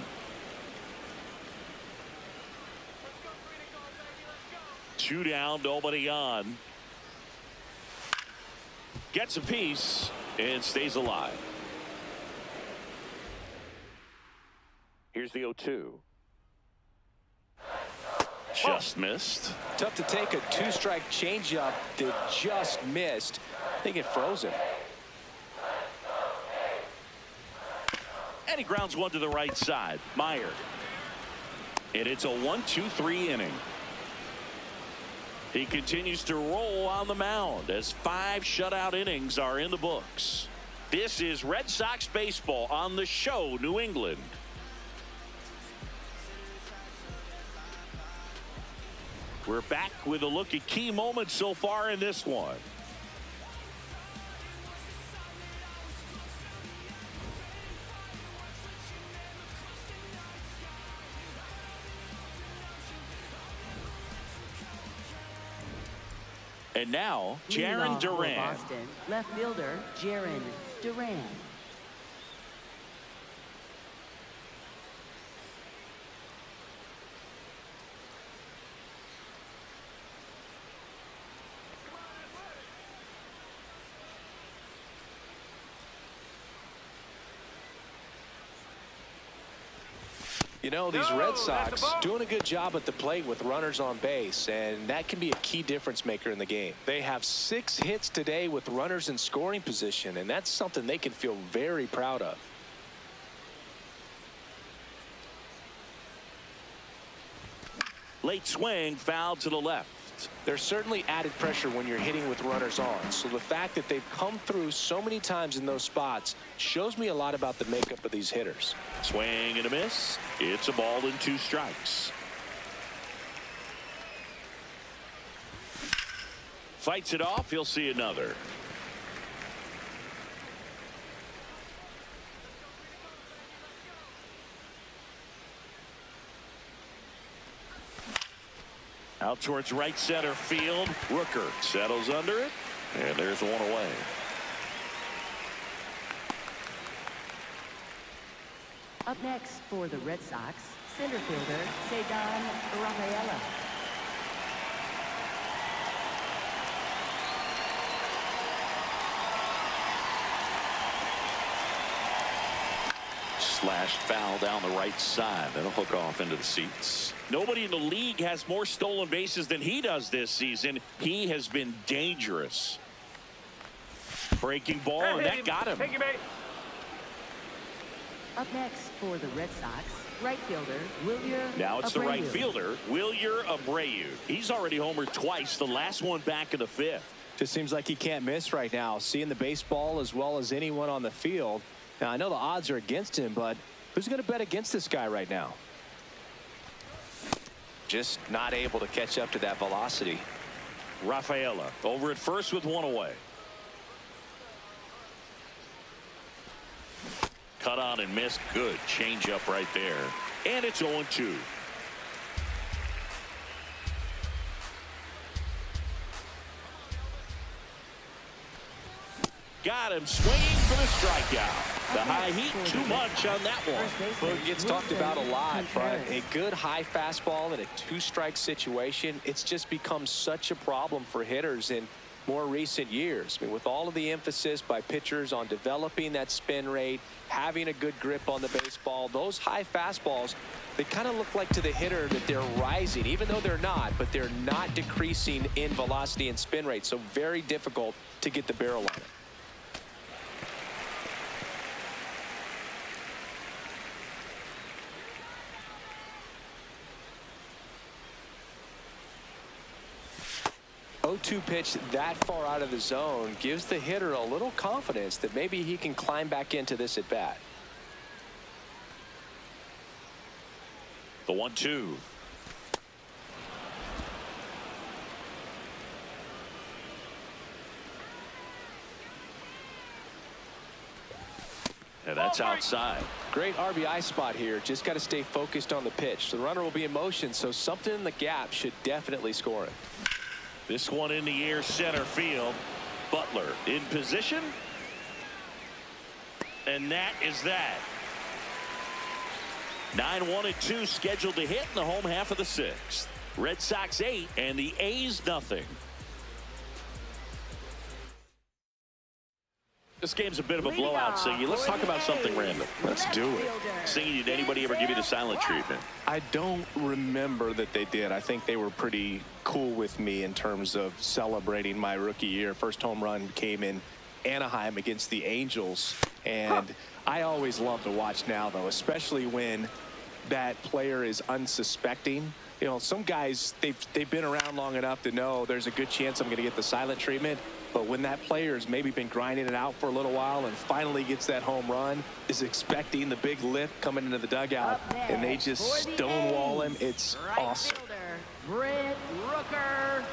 Two down, nobody on. Gets a piece and stays alive. Here's the 0-2. Just missed. Tough to take a 2-strike changeup that just missed. I think it froze him. And he grounds one to the right side. Meyer. And it's a 1-2-3 inning. He continues to roll on the mound as 5 shutout innings are in the books. This is Red Sox baseball on the show, New England. We're back with a look at key moments so far in this one. And now, Jaron Duran. Boston, left fielder, Jaron Duran. You know, these Red Sox doing a good job at the plate with runners on base, and that can be a key difference maker in the game. They have 6 hits today with runners in scoring position, and that's something they can feel very proud of. Late swing, foul to the left. There's certainly added pressure when you're hitting with runners on, so the fact that they've come through so many times in those spots shows me a lot about the makeup of these hitters. Swing and a miss. It's a ball and 2 strikes. Fights it off. He'll see another. Out towards right center field. Rooker settles under it, and there's one away. Up next for the Red Sox, center fielder, Cedar Rafaela. Slashed foul down the right side. That'll hook off into the seats. Nobody in the league has more stolen bases than he does this season. He has been dangerous. Breaking ball, and that got him. Up next for the Red Sox, right fielder, Wilyer Now it's the right Abreu. fielder, Wilyer Abreu. He's already homered twice, the last one back in the 5th. Just seems like he can't miss right now, seeing the baseball as well as anyone on the field. Now, I know the odds are against him, but who's going to bet against this guy right now? Just not able to catch up to that velocity. Rafaela over at first with one away. Cut on and missed. Good change up right there. And it's 0-2. Got him swinging for the strikeout. The high heat, too much on that one. Well, it gets talked about a lot, but a good high fastball in a two-strike situation, it's just become such a problem for hitters in more recent years. I mean, with all of the emphasis by pitchers on developing that spin rate, having a good grip on the baseball, those high fastballs, they kind of look like to the hitter that they're rising, even though they're not, but they're not decreasing in velocity and spin rate. So very difficult to get the barrel on it. 0-2 pitch that far out of the zone gives the hitter a little confidence that maybe he can climb back into this at bat. The 1-2. And that's outside. Great RBI spot here. Just got to stay focused on the pitch. The runner will be in motion, so something in the gap should definitely score it. This one in the air, center field. Butler in position. And that is that. 9-1-2 scheduled to hit in the home half of the sixth. Red Sox 8 and the A's nothing. This game's a bit of a blowout, Singy. Let's talk about something random. Let's do it. Singy, did anybody ever give you the silent treatment? I don't remember that they did. I think they were pretty cool with me in terms of celebrating my rookie year. First home run came in Anaheim against the Angels. And I always love to watch now, though, especially when that player is unsuspecting. You know, some guys, they've been around long enough to know there's a good chance I'm going to get the silent treatment. But when that player's maybe been grinding it out for a little while and finally gets that home run, is expecting the big lift coming into the dugout, and they just stonewall him, it's awesome. Brent Rooker.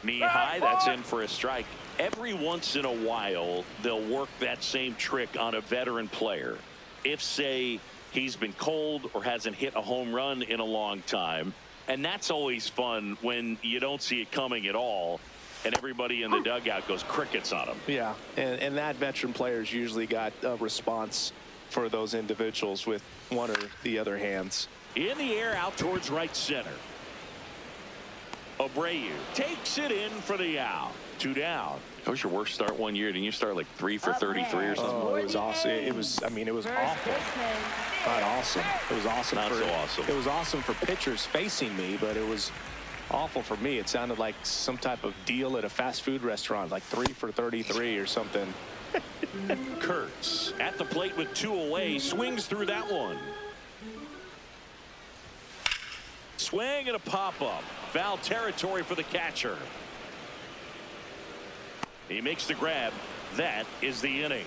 Knee high, that's in for a strike. Every once in a while, they'll work that same trick on a veteran player. If, say, he's been cold or hasn't hit a home run in a long time. And that's always fun when you don't see it coming at all, and everybody in the dugout goes crickets on him. Yeah, and that veteran player's usually got a response for those individuals with one or the other hands. In the air, out towards right center. Abreu takes it in for the out. 2 down. That was your worst start one year. Didn't you start like 3 for 33 or something? Oh, it was awesome. It was awful. Not awesome. It was awesome. Not so awesome. It was awesome for pitchers facing me, but it was awful for me. It sounded like some type of deal at a fast food restaurant, like 3 for 33 or something. Kurtz at the plate with 2 away, swings through that one. Swing and a pop-up. Foul territory for the catcher. He makes the grab. That is the inning.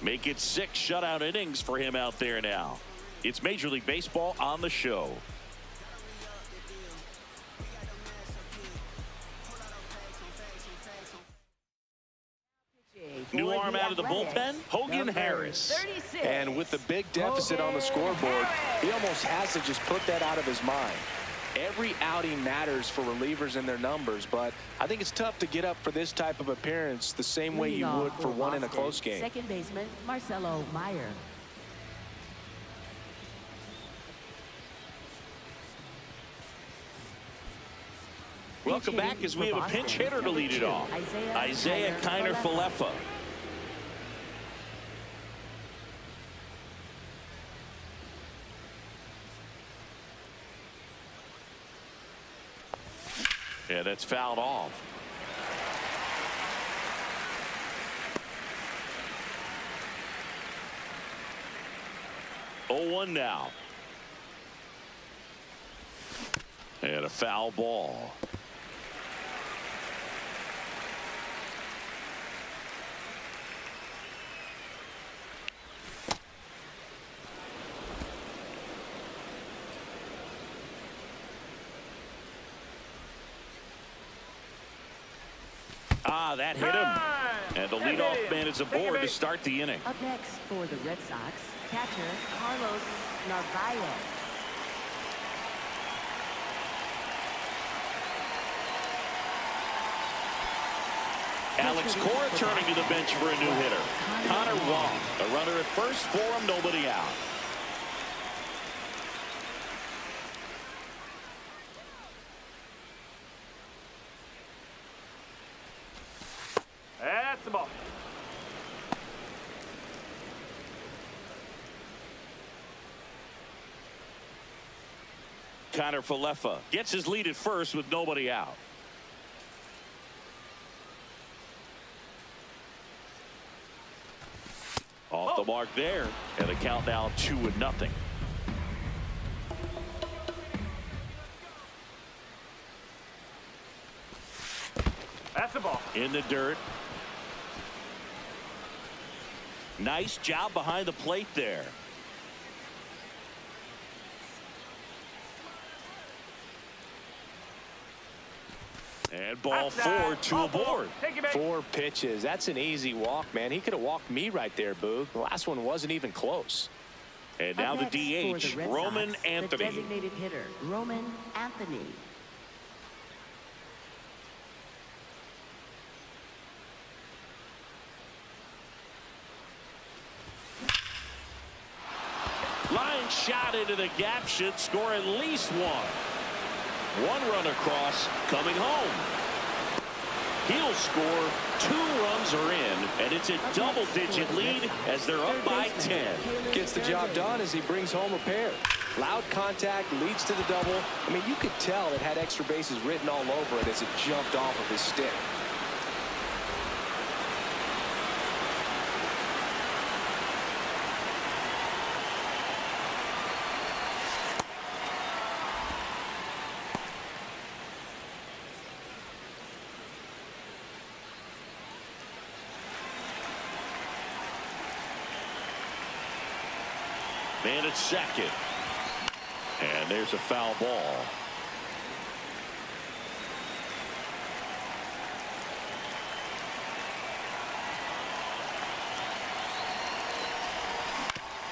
Make it 6 shutout innings for him out there now. It's Major League Baseball on the show. New arm out of the bullpen, Hogan Harris. And with the big deficit on the scoreboard, he almost has to just put that out of his mind. Every outing matters for relievers and their numbers, but I think it's tough to get up for this type of appearance the same way you would for one in a close game. Second baseman Marcelo Meyer. Welcome back as we have a pinch hitter to lead it off. Isaiah Kiner-Falefa. Yeah, that's fouled off. Oh, 1 now. And a foul ball. That hit him. And the leadoff man is aboard to start the inning. Up next for the Red Sox, catcher Carlos Narvaez. Alex Cora turning to the bench for a new hitter. Connor Wong, a runner at first for him, nobody out. That's the ball. Connor Falefa gets his lead at first with nobody out. Off the mark there, and the count now 2-0. That's the ball. In the dirt. Nice job behind the plate there. And ball four, two aboard. Four pitches. That's an easy walk, man. He could have walked me right there, Boog. The last one wasn't even close. And now the DH, Roman Anthony. The designated hitter, Roman Anthony. Line shot into the gap, should score at least one. One run across, coming home. He'll score. 2 runs are in, and it's a double-digit lead as they're up by 10. Gets the job done as he brings home a pair. Loud contact leads to the double. I mean, you could tell it had extra bases written all over it as it jumped off of his stick. Man at second. And there's a foul ball.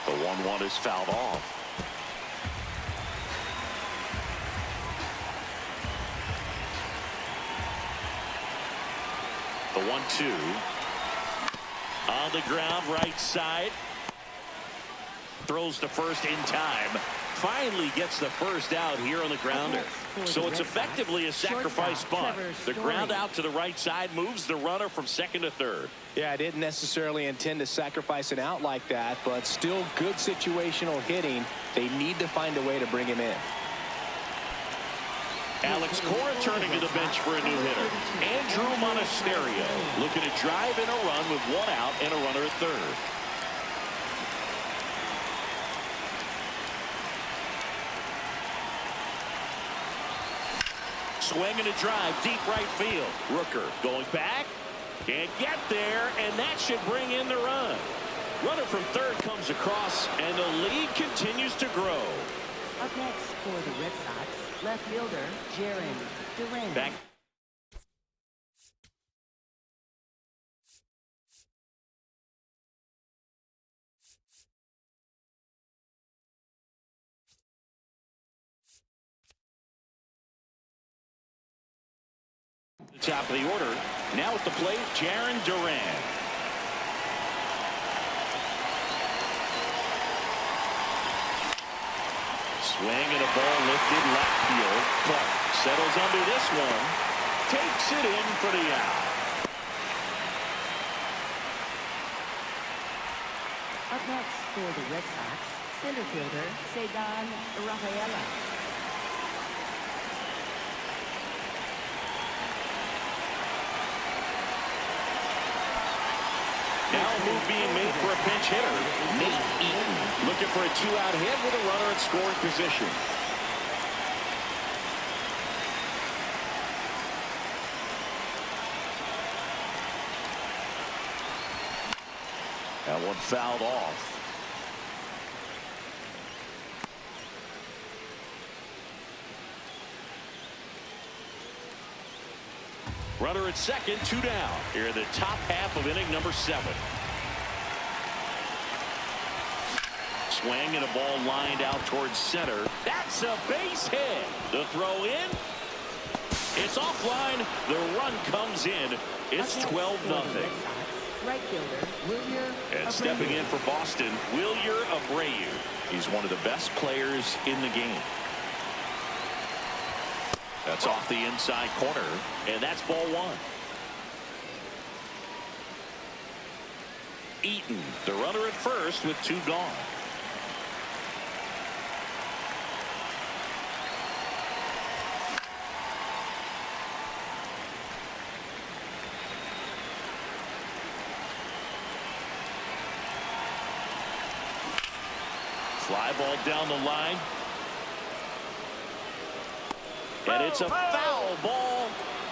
The 1-1 is fouled off. The 1-2. On the ground, right side. Throws to first in time. Finally gets the first out here on the grounder. So it's effectively a sacrifice bunt. The ground out to the right side moves the runner from second to third. Yeah, I didn't necessarily intend to sacrifice an out like that, but still good situational hitting. They need to find a way to bring him in. Alex Cora turning to the bench for a new hitter. Andrew Monasterio looking to drive in a run with 1 out and a runner at third. Swing and a drive, deep right field. Rooker going back. Can't get there, and that should bring in the run. Runner from third comes across, and the lead continues to grow. Up next for the Red Sox, left fielder Jaron Duran. Back. Top of the order. Now at the plate, Jaron Duran. Swing and a ball lifted left field. Clark settles under this one. Takes it in for the out. Up next for the Red Sox, center fielder Cedar Rafaela. Now a move being made for a pinch hitter, Nate Eaton, looking for a 2-out hit with a runner in scoring position. That one fouled off. Runner at second, 2 down. Here in the top half of inning number 7. Swing and a ball lined out towards center. That's a base hit. The throw in. It's offline. The run comes in. It's 12-0. Right fielder, Wilyer And stepping in for Boston, Wilyer Abreu. He's one of the best players in the game. That's off the inside corner, and that's ball 1. Eaton, the runner at first with 2 gone. Fly ball down the line. And it's a foul ball,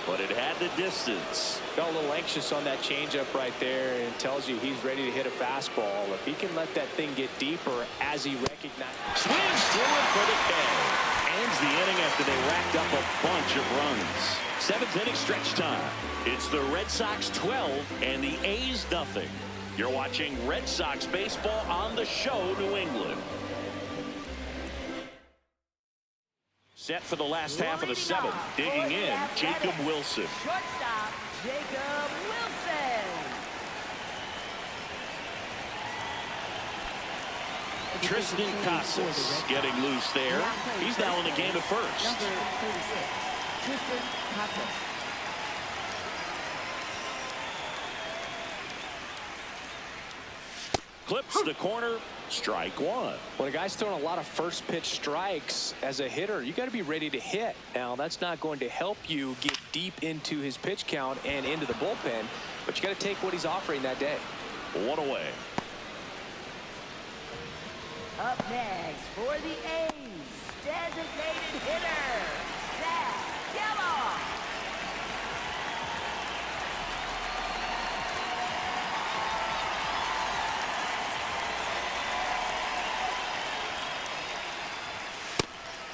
but it had the distance. Got a little anxious on that changeup right there, and tells you he's ready to hit a fastball. If he can let that thing get deeper as he recognizes. Swings through it for the K. Ends the inning after they racked up a bunch of runs. 7th inning stretch time. It's the Red Sox 12 and the A's nothing. You're watching Red Sox baseball on the show, New England. Set for the last half of the 7th. Digging in, Jacob Wilson. Shortstop, Jacob Wilson. Tristan Casas getting loose there. He's now in the game at first. Number 36, Tristan Casas. Clips the corner. Strike 1. When a guy's throwing a lot of first pitch strikes as a hitter, you got to be ready to hit. Now, that's not going to help you get deep into his pitch count and into the bullpen, but you got to take what he's offering that day. 1 away. Up next for the A's, designated hitter, Zach Gallo.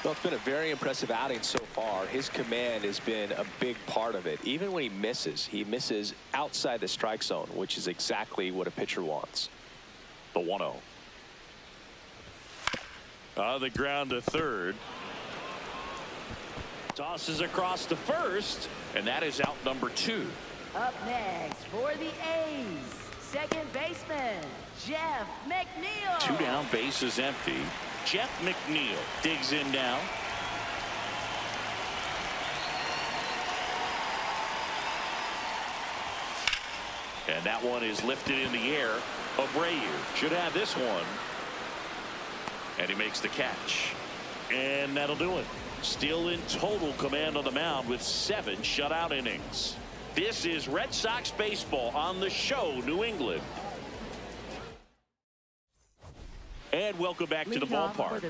Well, it's been a very impressive outing so far. His command has been a big part of it. Even when he misses outside the strike zone, which is exactly what a pitcher wants. The 1-0. On the ground to third. Tosses across to first, and that is out number 2. Up next for the A's, second baseman, Jeff McNeil. 2 down, base is empty. Jeff McNeil digs in now. And that one is lifted in the air. Abreu should have this one. And he makes the catch. And that'll do it. Still in total command on the mound with 7 shutout innings. This is Red Sox baseball on the show, New England. And welcome back to the ballpark.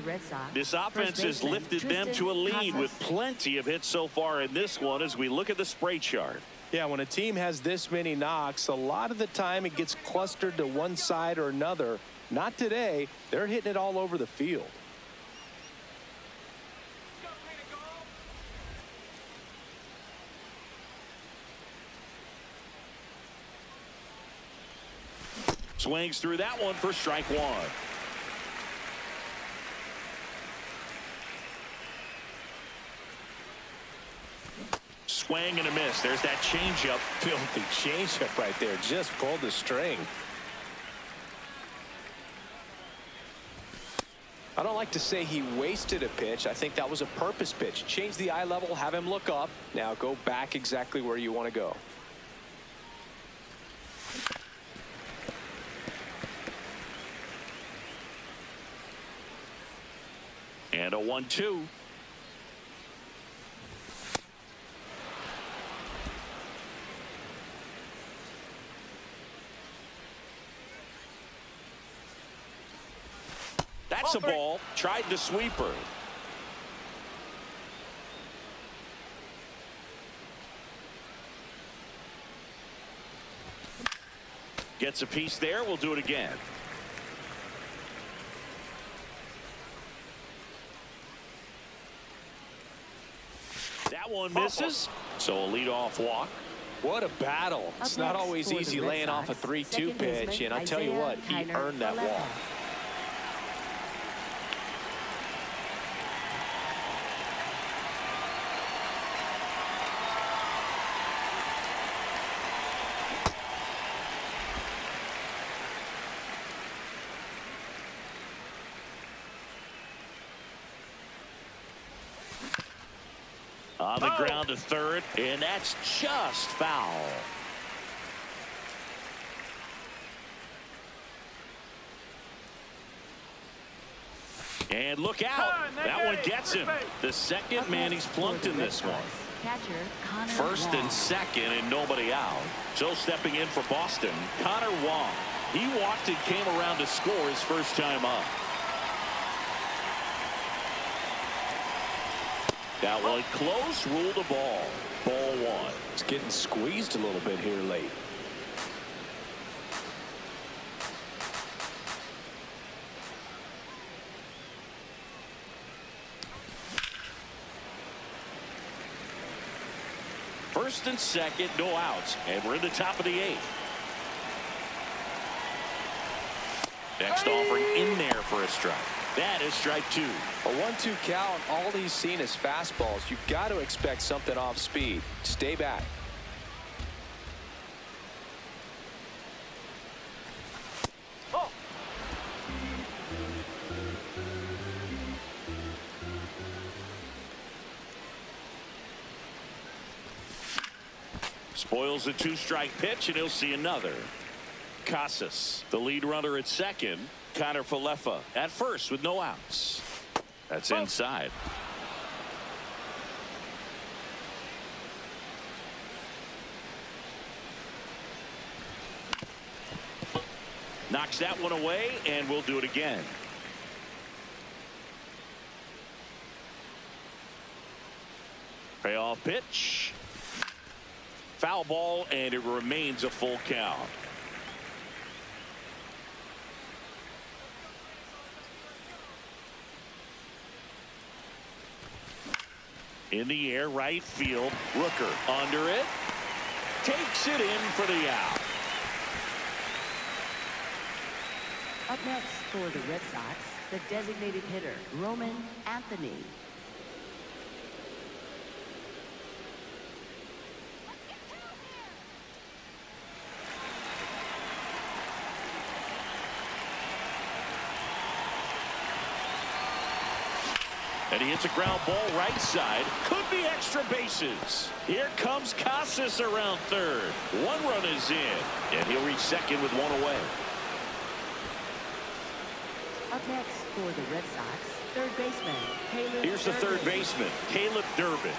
This offense has lifted them to a lead with plenty of hits so far in this one as we look at the spray chart. Yeah, when a team has this many knocks, a lot of the time it gets clustered to one side or another. Not today. They're hitting it all over the field. Swings through that one for strike 1. Swing and a miss. There's that changeup. Filthy changeup right there. Just pulled the string. I don't like to say he wasted a pitch. I think that was a purpose pitch. Change the eye level, have him look up. Now go back exactly where you want to go. And a 1-2. That's a ball. Tried the sweeper. Gets a piece there. We'll do it again. That one misses. So a leadoff walk. What a battle. It's not always easy laying off a 3-2 pitch, and I tell you what, he earned that walk. On the ground to third, and that's just foul. And look out. That one gets him. The second man he's plunked in this one. First and second, and nobody out. So stepping in for Boston, Connor Wong. He walked and came around to score his first time up. That one close, ruled a ball. Ball one. It's getting squeezed a little bit here late. First and second, no outs, and we're in the top of the eighth. Next offering in there for a strike. That is strike two. A 1-2 count. All he's seen is fastballs. You've got to expect something off speed. Stay back. Oh. Spoils the two-strike pitch, and he'll see another. Casas, the lead runner at second. Connor Falefa at first with no outs. That's inside. Knocks that one away, and we'll do it again. Payoff pitch. Foul ball, and it remains a full count. In the air, right field. Rooker under it. Takes it in for the out. Up next for the Red Sox, the designated hitter, Roman Anthony. And he hits a ground ball right side. Could be extra bases. Here comes Casas around third. One run is in, and he'll reach second with one away. Up next for the Red Sox, third baseman, Caleb Here's the third baseman, Caleb Durbin.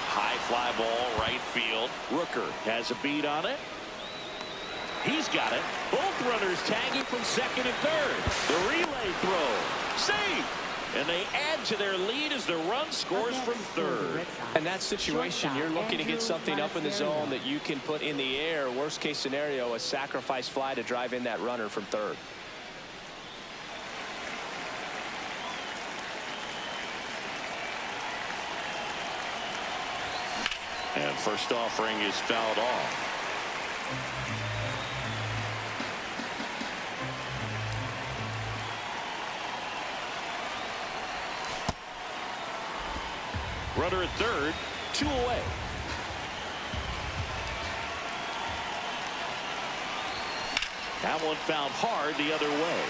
High fly ball, right field. Rooker has a beat on it. He's got it. Both runners tagging from second and third. The relay throw. Safe. And they add to their lead as the run scores from third. In that situation, you're looking to get something up in the zone that you can put in the air. Worst case scenario, a sacrifice fly to drive in that runner from third. And first offering is fouled off. Runner at third, 2 away. That one found hard the other way.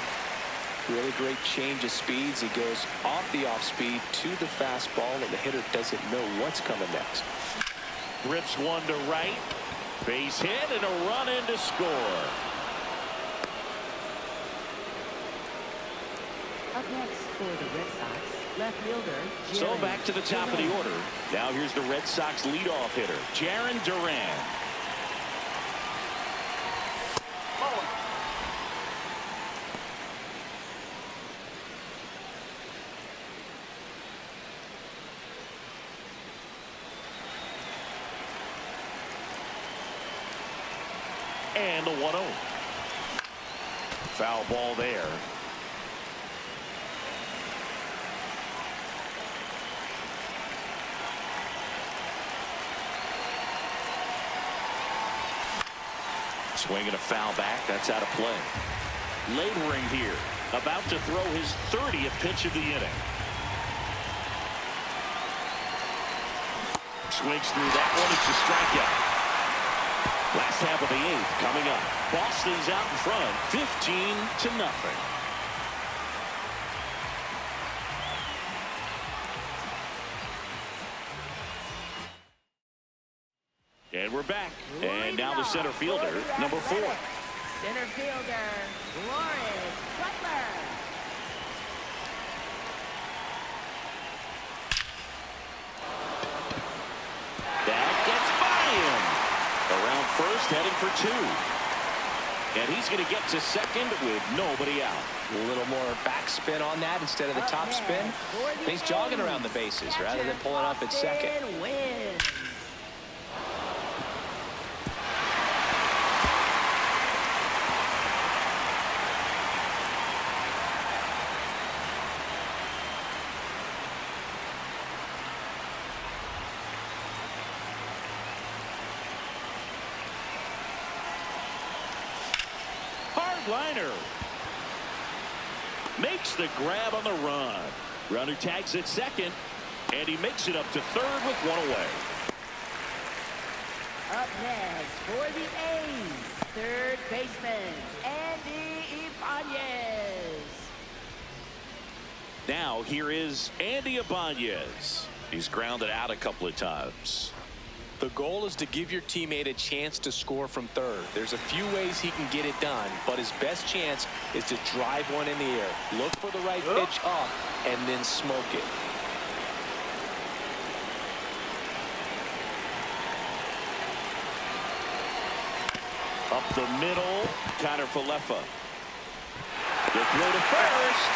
Really great change of speeds. He goes off the off speed to the fastball, and the hitter doesn't know what's coming next. Rips one to right. Base hit and a run in to score. Up next for the Red Sox, left fielder, So Jarren back to the top of the Duran. order. Now here's the Red Sox leadoff hitter, Jarren Duran. And the 1-0. Foul ball there. Swinging a foul back. That's out of play. Laboring here. About to throw his 30th pitch of the inning. Swings through that one. It's a strikeout. Last half of the 8th coming up. Boston's out in front, 15-0. And we're back. And now the center fielder, number 4. Center fielder, Lawrence Butler. That gets by him. Around first, heading for 2. And he's going to get to second with nobody out. A little more backspin on that instead of the top spin. He's jogging around the bases rather than pulling up at second. Wins. Liner makes the grab on the run. Runner tags at second, and he makes it up to third with 1 away. Up next for the A's, third baseman, Andy Ibanez. Now here is Andy Ibanez. He's grounded out a couple of times. The goal is to give your teammate a chance to score from third. There's a few ways he can get it done, but his best chance is to drive one in the air. Look for the right pitch up and then smoke it. Up the middle, Connor Falefa. The throw to first.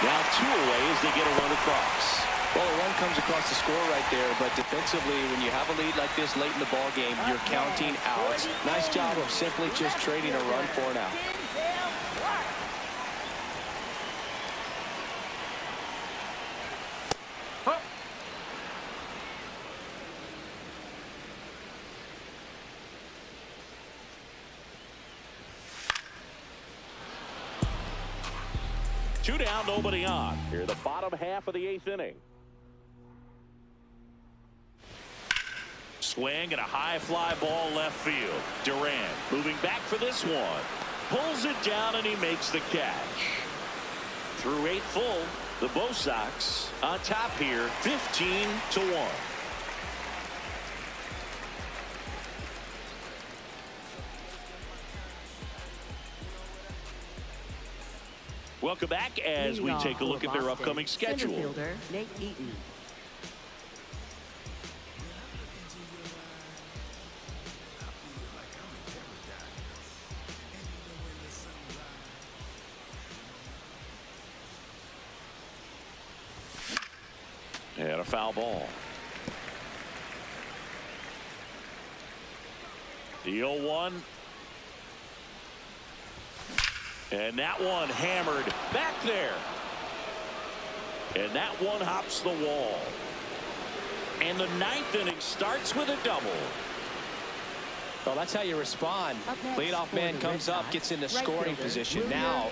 Now 2 away as they get a run across. Well, a run comes across the score right there, but defensively, when you have a lead like this late in the ball game, you're counting outs. Nice job of simply just trading a run for an out. Two down, nobody on. Here, the bottom half of the 8th inning. Swing and a high fly ball left field. Durant moving back for this one. Pulls it down and he makes the catch. Through 8 full, the Bo Sox on top here, 15-1. Welcome back as we take a look at their upcoming schedule. Center fielder, Nate Eaton. And a foul ball. The 0-1. And that one hammered back there. And that one hops the wall. And the 9th inning starts with a double. Well, that's how you respond. Leadoff man comes up, gets into scoring position. Now,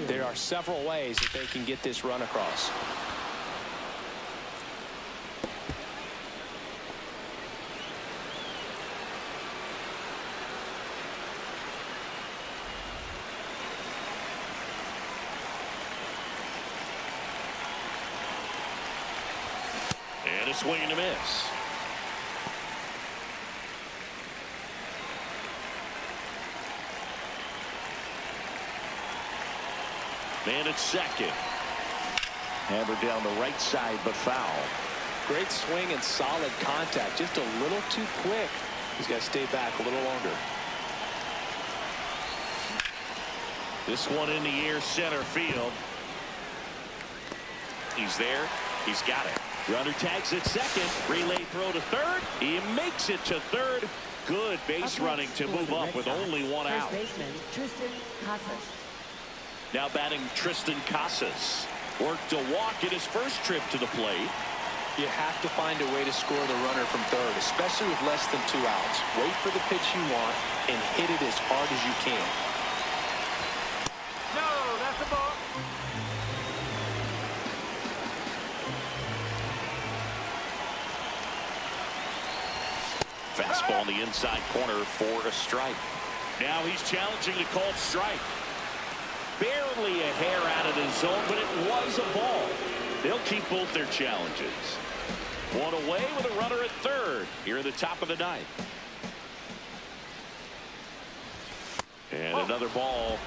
there are several ways that they can get this run across. And a swing and a miss. Man at second. Hammered down the right side, but foul. Great swing and solid contact. Just a little too quick. He's got to stay back a little longer. This one in the air, center field. He's there. He's got it. Runner tags at second. Relay throw to third. He makes it to third. Good base running to move up with only 1 out. First baseman, Tristan Casas. Now batting Tristan Casas. Worked a walk in his first trip to the plate. You have to find a way to score the runner from third, especially with less than 2 outs. Wait for the pitch you want and hit it as hard as you can. No, that's a ball. Fastball in the inside corner for a strike. Now he's challenging the called strike. Barely a hair out of the zone, but it was a ball. They'll keep both their challenges. One away with a runner at third here in the top of the ninth. And another ball.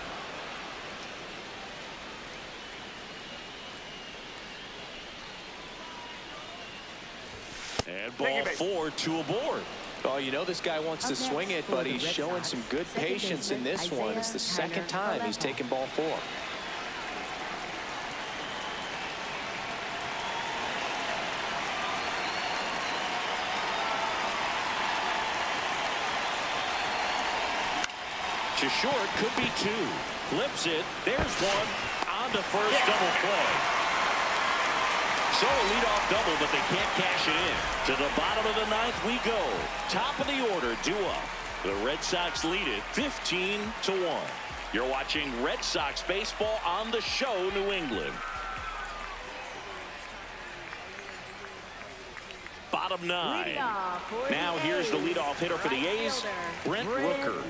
And ball 4, 2 aboard. Oh, you know this guy wants to swing it, but he's showing some good patience in this one. It's the second time he's taken ball 4. To short, could be 2. Flips it. There's one. On to first, double play. So a leadoff double, but they can't cash it in. To the bottom of the ninth we go. Top of the order, due up. The Red Sox lead it 15-1. You're watching Red Sox baseball on the show, New England. Bottom 9. Now here's the leadoff hitter for the A's, Brent Rooker.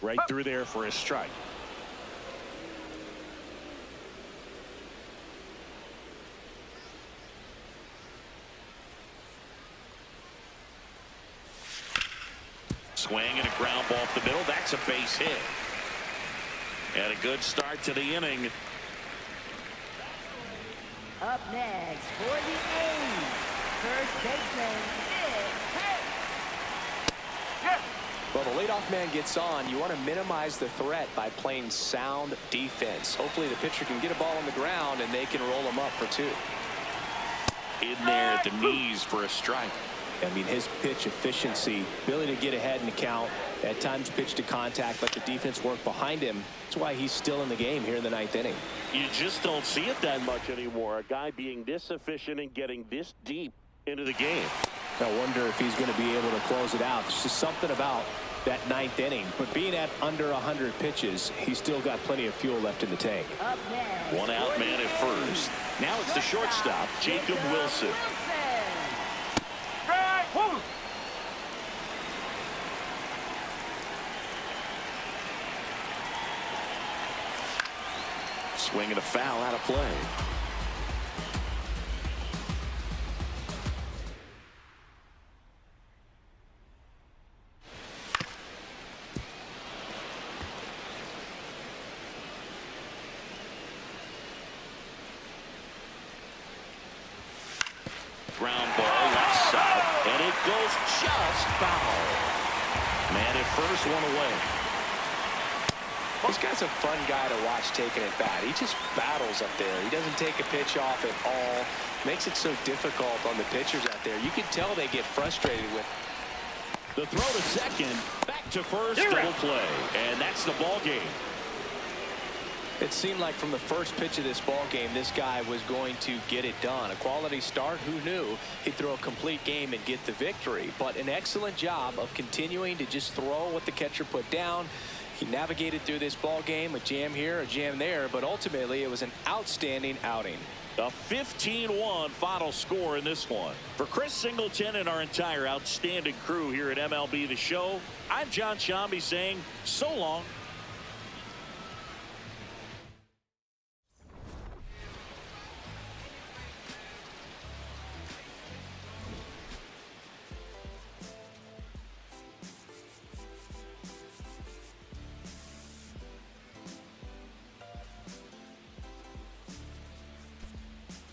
Right through there for a strike. Swing and a ground ball up the middle. That's a base hit. And a good start to the inning. Up next for the A's, first baseman is Well, the leadoff man gets on. You want to minimize the threat by playing sound defense. Hopefully the pitcher can get a ball on the ground and they can roll him up for 2. In there at the knees for a strike. I mean, his pitch efficiency, ability to get ahead in the count, at times pitch to contact, let the defense work behind him. That's why he's still in the game here in the ninth inning. You just don't see it that much anymore. A guy being this efficient and getting this deep into the game. I wonder if he's going to be able to close it out. There's just something about that ninth inning. But being at under 100 pitches, he's still got plenty of fuel left in the tank. up next. One out man at first. Now it's the shortstop, Jacob Wilson. Strike. Woo. Swing and a foul out of play. Ground ball left side, and it goes just foul. Man at first, one away. This guy's a fun guy to watch taking it bat. He just battles up there. He doesn't take a pitch off at all. Makes it so difficult on the pitchers out there. You can tell they get frustrated with The throw to second, back to first, double play, and that's the ball game. It seemed like from the first pitch of this ball game, this guy was going to get it done. A quality start. Who knew he'd throw a complete game and get the victory? But an excellent job of continuing to just throw what the catcher put down. He navigated through this ball game, a jam here, a jam there, but ultimately it was an outstanding outing. A 15-1 final score in this one. For Chris Singleton and our entire outstanding crew here at MLB The Show, I'm John Shambi saying so long.